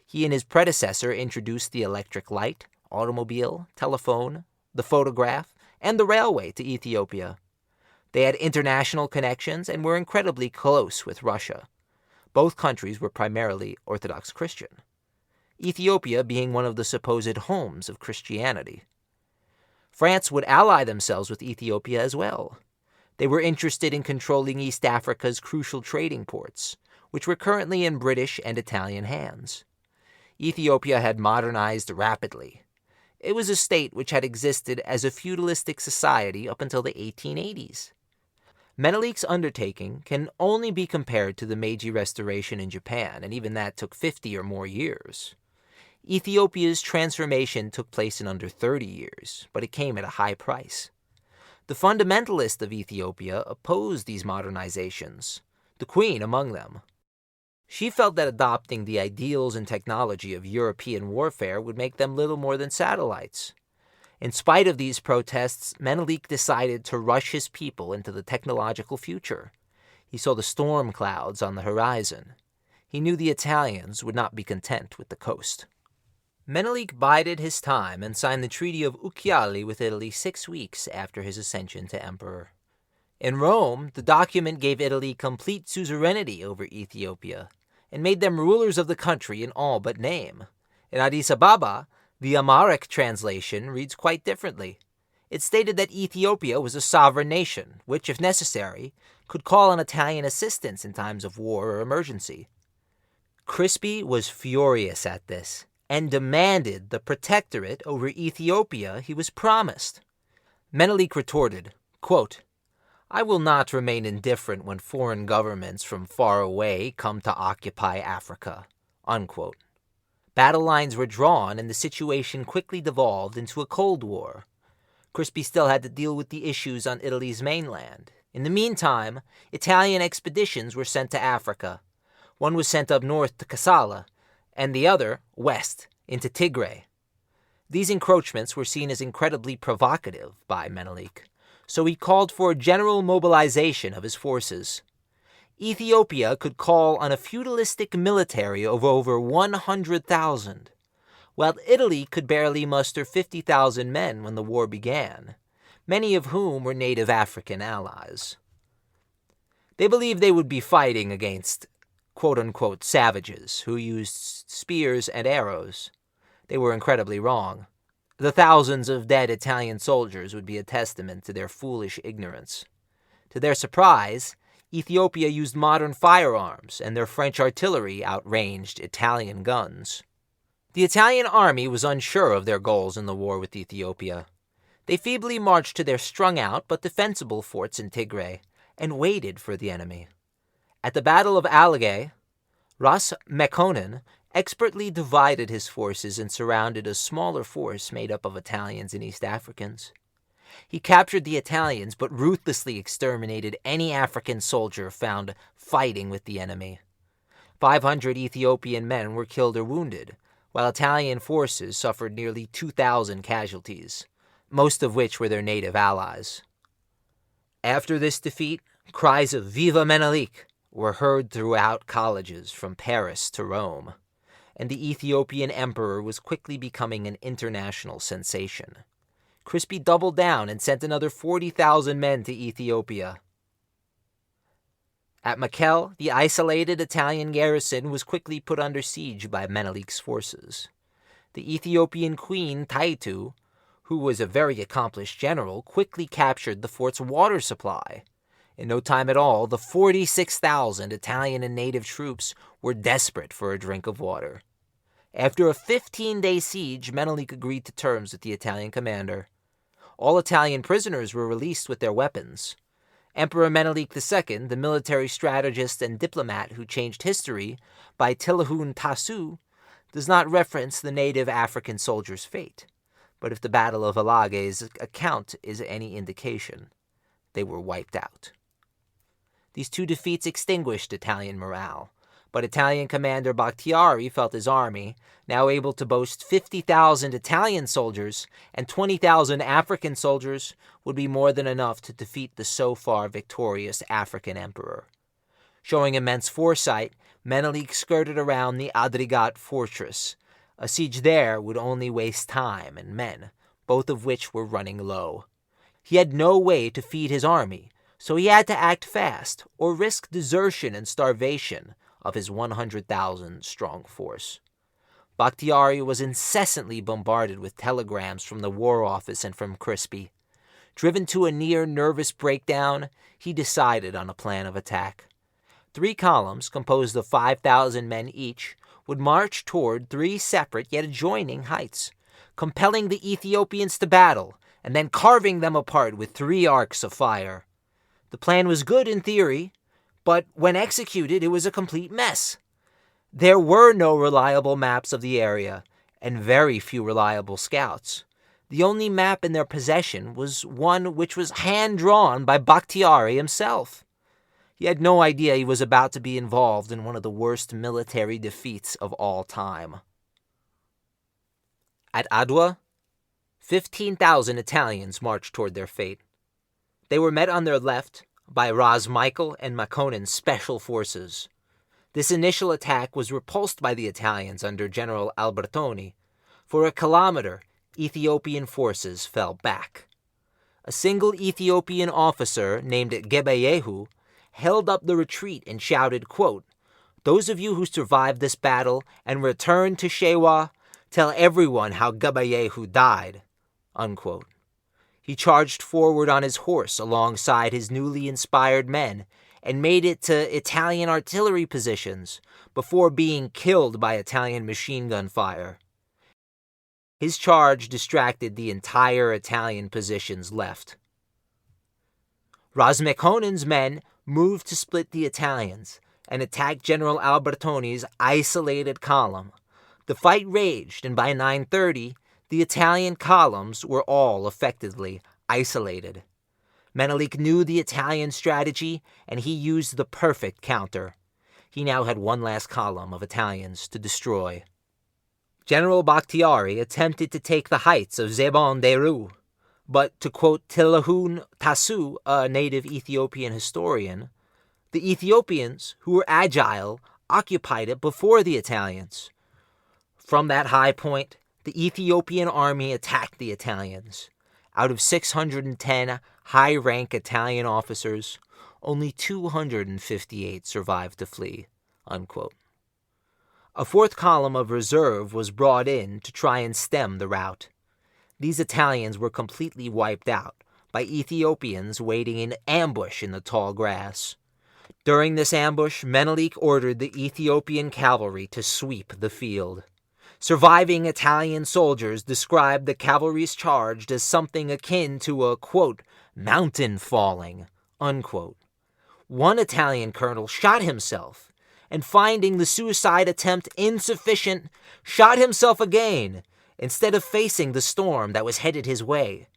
He and his predecessor introduced the electric light, automobile, telephone, the photograph, and the railway to Ethiopia. They had international connections and were incredibly close with Russia. Both countries were primarily Orthodox Christian, Ethiopia being one of the supposed homes of Christianity. France would ally themselves with Ethiopia as well. They were interested in controlling East Africa's crucial trading ports, which were currently in British and Italian hands. Ethiopia had modernized rapidly. It was a state which had existed as a feudalistic society up until the 1880s. Menelik's undertaking can only be compared to the Meiji Restoration in Japan, and even that took 50 or more years. Ethiopia's transformation took place in under 30 years, but it came at a high price. The fundamentalists of Ethiopia opposed these modernizations, the queen among them. She felt that adopting the ideals and technology of European warfare would make them little more than satellites. In spite of these protests, Menelik decided to rush his people into the technological future. He saw the storm clouds on the horizon. He knew the Italians would not be content with the coast. Menelik bided his time and signed the Treaty of Ucciali with Italy 6 weeks after his ascension to emperor. In Rome, the document gave Italy complete suzerainty over Ethiopia and made them rulers of the country in all but name. In Addis Ababa, the Amharic translation reads quite differently. It stated that Ethiopia was a sovereign nation, which, if necessary, could call on Italian assistance in times of war or emergency. Crispy was furious at this and demanded the protectorate over Ethiopia he was promised. Menelik retorted, quote, "I will not remain indifferent when foreign governments from far away come to occupy Africa." Unquote. Battle lines were drawn and the situation quickly devolved into a Cold War. Crispy still had to deal with the issues on Italy's mainland. In the meantime, Italian expeditions were sent to Africa. One was sent up north to Kassala, and the other west into Tigray. These encroachments were seen as incredibly provocative by Menelik, so he called for a general mobilization of his forces. Ethiopia could call on a feudalistic military of over 100,000, while Italy could barely muster 50,000 men when the war began, many of whom were native African allies. They believed they would be fighting against quote-unquote savages who used spears and arrows. They were incredibly wrong. The thousands of dead Italian soldiers would be a testament to their foolish ignorance. To their surprise, Ethiopia used modern firearms, and their French artillery outranged Italian guns. The Italian army was unsure of their goals in the war with Ethiopia. They feebly marched to their strung-out but defensible forts in Tigray and waited for the enemy. At the Battle of Alagae, Ras Mekonnen expertly divided his forces and surrounded a smaller force made up of Italians and East Africans. He captured the Italians but ruthlessly exterminated any African soldier found fighting with the enemy. 500 Ethiopian men were killed or wounded, while Italian forces suffered nearly 2,000 casualties, most of which were their native allies. After this defeat, cries of "Viva Menelik!" were heard throughout colleges from Paris to Rome, and the Ethiopian emperor was quickly becoming an international sensation. Crispy doubled down and sent another 40,000 men to Ethiopia. At Mekelle, the isolated Italian garrison was quickly put under siege by Menelik's forces. The Ethiopian queen Taitu, who was a very accomplished general, quickly captured the fort's water supply. In no time at all, the 46,000 Italian and native troops were desperate for a drink of water. After a 15-day siege, Menelik agreed to terms with the Italian commander. All Italian prisoners were released with their weapons. Emperor Menelik II, the military strategist and diplomat who changed history by Tilahun Tasu, does not reference the native African soldiers' fate. But if the Battle of Alagae's account is any indication, they were wiped out. These two defeats extinguished Italian morale, but Italian commander Bakhtiari felt his army, now able to boast 50,000 Italian soldiers and 20,000 African soldiers, would be more than enough to defeat the so far victorious African emperor. Showing immense foresight, Menelik skirted around the Adrigat fortress. A siege there would only waste time and men, both of which were running low. He had no way to feed his army, so he had to act fast or risk desertion and starvation of his 100,000-strong force. Bakhtiari was incessantly bombarded with telegrams from the War Office and from Crispy. Driven to a near-nervous breakdown, he decided on a plan of attack. 3 columns, composed of 5,000 men each, would march toward 3 separate yet adjoining heights, compelling the Ethiopians to battle, and then carving them apart with 3 arcs of fire. The plan was good in theory, but when executed, it was a complete mess. There were no reliable maps of the area, and very few reliable scouts. The only map in their possession was one which was hand-drawn by Bakhtiari himself. He had no idea he was about to be involved in one of the worst military defeats of all time. At Adwa, 15,000 Italians marched toward their fate. They were met on their left by Ras Michael and Makonan's special forces. This initial attack was repulsed by the Italians under General Albertoni. For a kilometer, Ethiopian forces fell back. A single Ethiopian officer named Gebeyehu held up the retreat and shouted, quote, "Those of you who survived this battle and returned to Shewa, tell everyone how Gebeyehu died," unquote. He charged forward on his horse alongside his newly inspired men and made it to Italian artillery positions before being killed by Italian machine gun fire. His charge distracted the entire Italian positions left. Razmekonen's men moved to split the Italians and attacked General Albertoni's isolated column. The fight raged, and by 9:30, the Italian columns were all effectively isolated. Menelik knew the Italian strategy, and he used the perfect counter. He now had one last column of Italians to destroy. General Bakhtiari attempted to take the heights of Zebon Deru, but to quote Tilahun Tasu, a native Ethiopian historian, the Ethiopians, who were agile, occupied it before the Italians. From that high point, the Ethiopian army attacked the Italians. Out of 610 high-rank Italian officers, only 258 survived to flee, unquote. A 4th column of reserve was brought in to try and stem the rout. These Italians were completely wiped out by Ethiopians waiting in ambush in the tall grass. During this ambush, Menelik ordered the Ethiopian cavalry to sweep the field. Surviving Italian soldiers described the cavalry's charge as something akin to a, quote, mountain falling, unquote. One Italian colonel shot himself, and finding the suicide attempt insufficient, shot himself again, instead of facing the storm that was headed his way.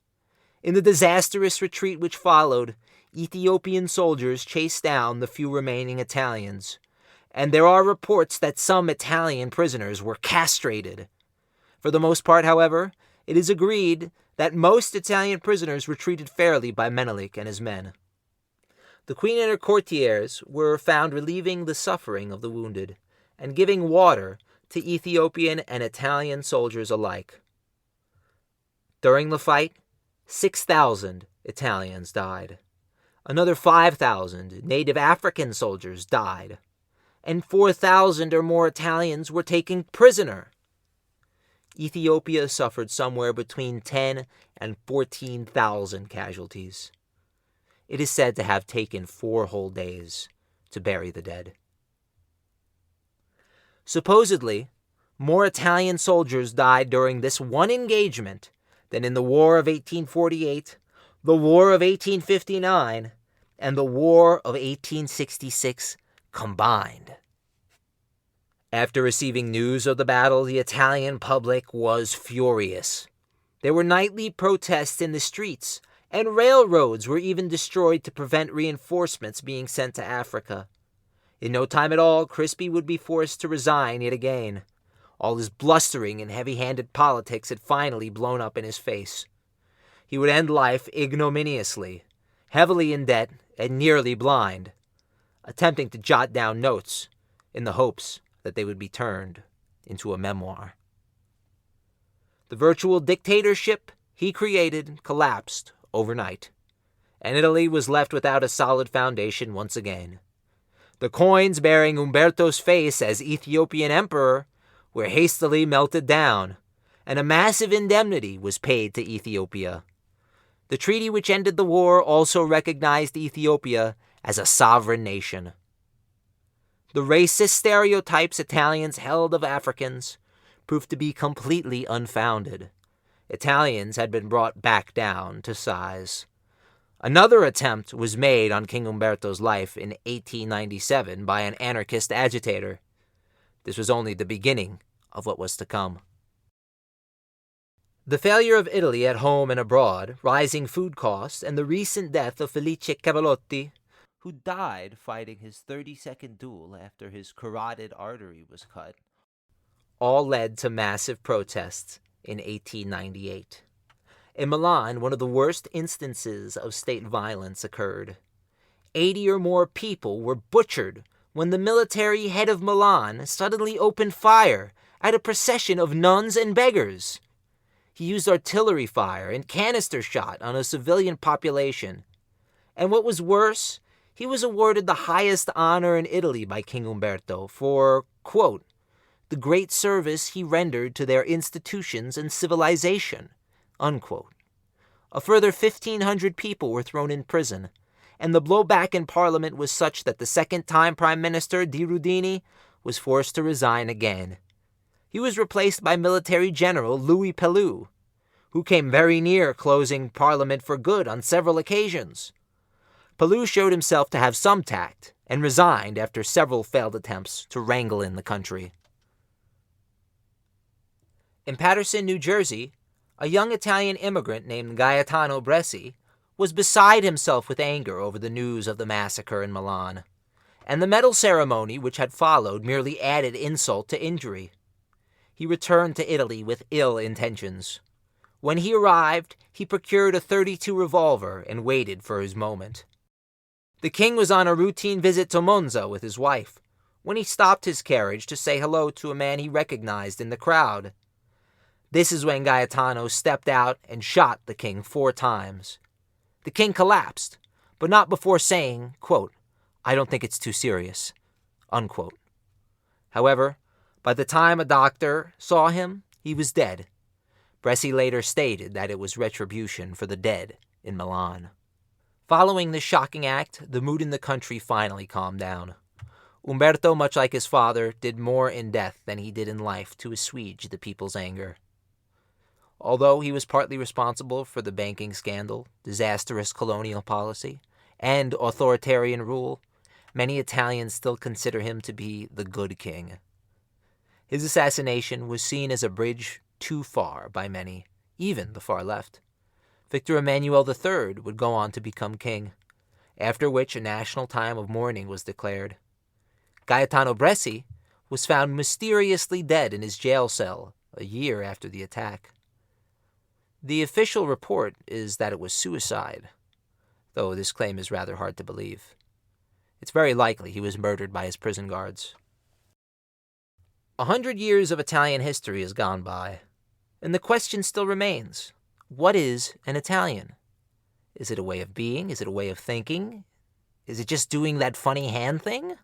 In the disastrous retreat which followed, Ethiopian soldiers chased down the few remaining Italians, and there are reports that some Italian prisoners were castrated. For the most part, however, it is agreed that most Italian prisoners were treated fairly by Menelik and his men. The queen and her courtiers were found relieving the suffering of the wounded and giving water to Ethiopian and Italian soldiers alike. During the fight, 6,000 Italians died. Another 5,000 native African soldiers died, and 4,000 or more Italians were taken prisoner. Ethiopia suffered somewhere between 10 and 14,000 casualties. It is said to have taken 4 whole days to bury the dead. Supposedly, more Italian soldiers died during this one engagement than in the War of 1848, the War of 1859, and the War of 1866 combined. After receiving news of the battle, the Italian public was furious. There were nightly protests in the streets, and railroads were even destroyed to prevent reinforcements being sent to Africa. In no time at all, Crispy would be forced to resign yet again. All his blustering and heavy-handed politics had finally blown up in his face. He would end life ignominiously, heavily in debt and nearly blind, attempting to jot down notes in the hopes that they would be turned into a memoir. The virtual dictatorship he created collapsed overnight, and Italy was left without a solid foundation once again. The coins bearing Umberto's face as Ethiopian emperor were hastily melted down, and a massive indemnity was paid to Ethiopia. The treaty which ended the war also recognized Ethiopia as a sovereign nation. The racist stereotypes Italians held of Africans proved to be completely unfounded. Italians had been brought back down to size. Another attempt was made on King Umberto's life in 1897 by an anarchist agitator. This was only the beginning of what was to come. The failure of Italy at home and abroad, rising food costs, and the recent death of Felice Cavallotti, who died fighting his 30-second duel after his carotid artery was cut, all led to massive protests in 1898. In Milan, one of the worst instances of state violence occurred. 80 or more people were butchered when the military head of Milan suddenly opened fire at a procession of nuns and beggars. He used artillery fire and canister shot on a civilian population. And what was worse, he was awarded the highest honor in Italy by King Umberto for, quote, the great service he rendered to their institutions and civilization, unquote. A further 1,500 people were thrown in prison, and the blowback in Parliament was such that the second-time Prime Minister, Di Rudini, was forced to resign again. He was replaced by military general Louis Pellew, who came very near closing Parliament for good on several occasions. Pellew showed himself to have some tact and resigned after several failed attempts to wrangle in the country. In Paterson, New Jersey, a young Italian immigrant named Gaetano Bresci was beside himself with anger over the news of the massacre in Milan, and the medal ceremony which had followed merely added insult to injury. He returned to Italy with ill intentions. When he arrived, he procured a .32 revolver and waited for his moment. The king was on a routine visit to Monza with his wife, when he stopped his carriage to say hello to a man he recognized in the crowd. This is when Gaetano stepped out and shot the king 4 times. The king collapsed, but not before saying, quote, I don't think it's too serious, unquote. However, by the time a doctor saw him, he was dead. Bresci later stated that it was retribution for the dead in Milan. Following this shocking act, the mood in the country finally calmed down. Umberto, much like his father, did more in death than he did in life to assuage the people's anger. Although he was partly responsible for the banking scandal, disastrous colonial policy, and authoritarian rule, many Italians still consider him to be the good king. His assassination was seen as a bridge too far by many, even the far left. Victor Emmanuel III would go on to become king, after which a national time of mourning was declared. Gaetano Bresci was found mysteriously dead in his jail cell a year after the attack. The official report is that it was suicide, though this claim is rather hard to believe. It's very likely he was murdered by his prison guards. 100 years of Italian history has gone by, and the question still remains, what is an Italian? Is it a way of being? Is it a way of thinking? Is it just doing that funny hand thing?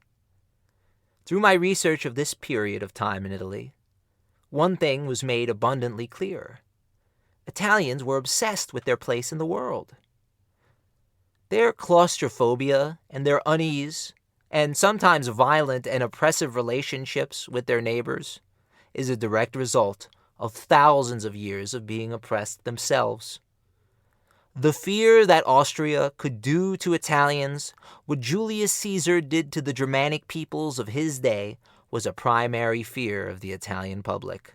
Through my research of this period of time in Italy, one thing was made abundantly clear. Italians were obsessed with their place in the world. Their claustrophobia and their unease, and sometimes violent and oppressive relationships with their neighbors, is a direct result of thousands of years of being oppressed themselves. The fear that Austria could do to Italians what Julius Caesar did to the Germanic peoples of his day was a primary fear of the Italian public.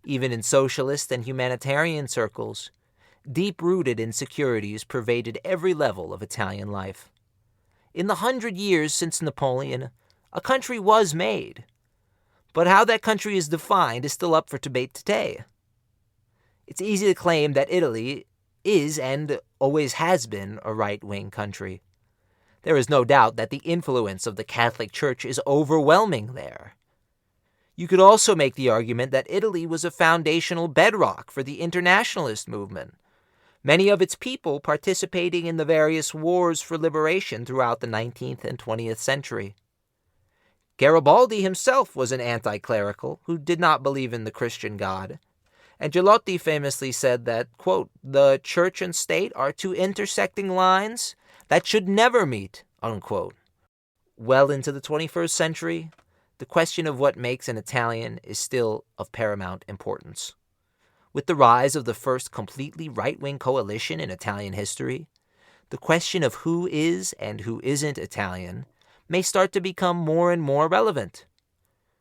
Even in socialist and humanitarian circles, deep-rooted insecurities pervaded every level of Italian life. In the 100 years since Napoleon, a country was made, but how that country is defined is still up for debate today. It's easy to claim that Italy is and always has been a right-wing country. There is no doubt that the influence of the Catholic Church is overwhelming there. You could also make the argument that Italy was a foundational bedrock for the internationalist movement, many of its people participating in the various wars for liberation throughout the 19th and 20th century. Garibaldi himself was an anti-clerical who did not believe in the Christian God, and Gelotti famously said that, quote, the church and state are two intersecting lines that should never meet, unquote. well into the 21st century, the question of what makes an Italian is still of paramount importance. With the rise of the first completely right-wing coalition in Italian history, the question of who is and who isn't Italian may start to become more and more relevant.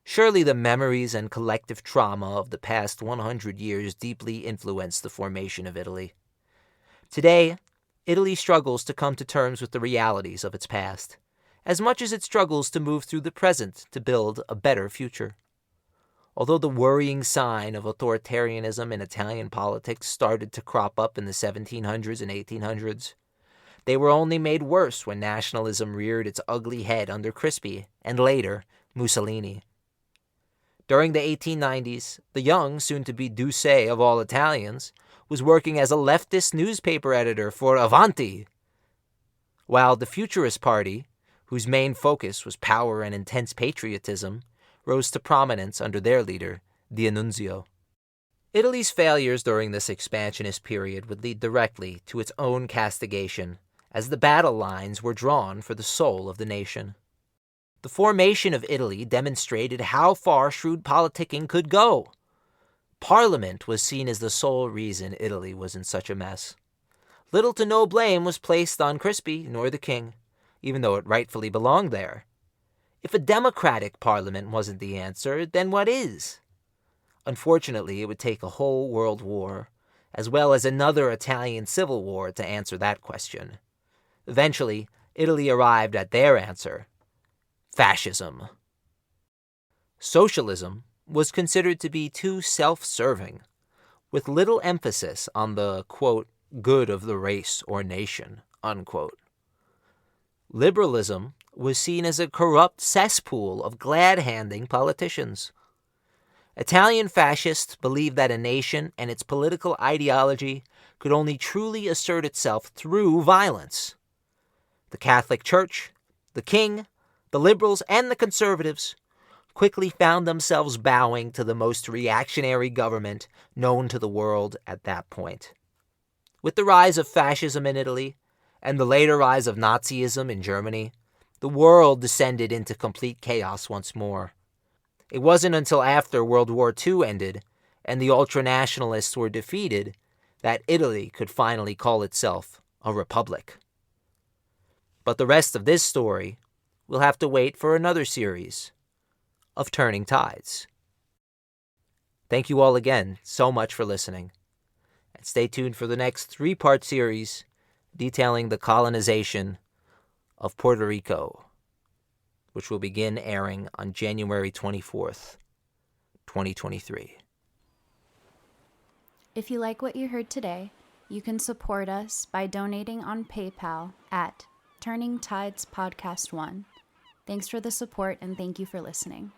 Surely the memories and collective trauma of the past 100 years deeply influenced the formation of Italy. Today, Italy struggles to come to terms with the realities of its past, as much as it struggles to move through the present to build a better future. Although the worrying sign of authoritarianism in Italian politics started to crop up in the 1700s and 1800s, they were only made worse when nationalism reared its ugly head under Crispi and later Mussolini. During the 1890s, the young, soon-to-be Duce of all Italians, was working as a leftist newspaper editor for Avanti, while the Futurist Party, whose main focus was power and intense patriotism, rose to prominence under their leader, D'Annunzio. Italy's failures during this expansionist period would lead directly to its own castigation, as the battle lines were drawn for the soul of the nation. The formation of Italy demonstrated how far shrewd politicking could go. Parliament was seen as the sole reason Italy was in such a mess. Little to no blame was placed on Crispi nor the king, even though it rightfully belonged there. If a democratic parliament wasn't the answer, then what is? Unfortunately, it would take a whole world war, as well as another Italian civil war, to answer that question. Eventually, Italy arrived at their answer: fascism. Socialism was considered to be too self-serving, with little emphasis on the, quote, good of the race or nation, unquote. Liberalism was seen as a corrupt cesspool of glad-handing politicians. Italian fascists believed that a nation and its political ideology could only truly assert itself through violence. The Catholic Church, the king, the liberals, and the conservatives quickly found themselves bowing to the most reactionary government known to the world at that point. With the rise of fascism in Italy, and the later rise of Nazism in Germany, the world descended into complete chaos once more. It wasn't until after World War II ended and the ultranationalists were defeated that Italy could finally call itself a republic. But the rest of this story will have to wait for another series of Turning Tides. Thank you all again so much for listening, and stay tuned for the next 3-part series detailing the colonization of Puerto Rico, which will begin airing on January 24th, 2023. If you like what you heard today, you can support us by donating on PayPal at Turning Tides Podcast 1. Thanks for the support and thank you for listening.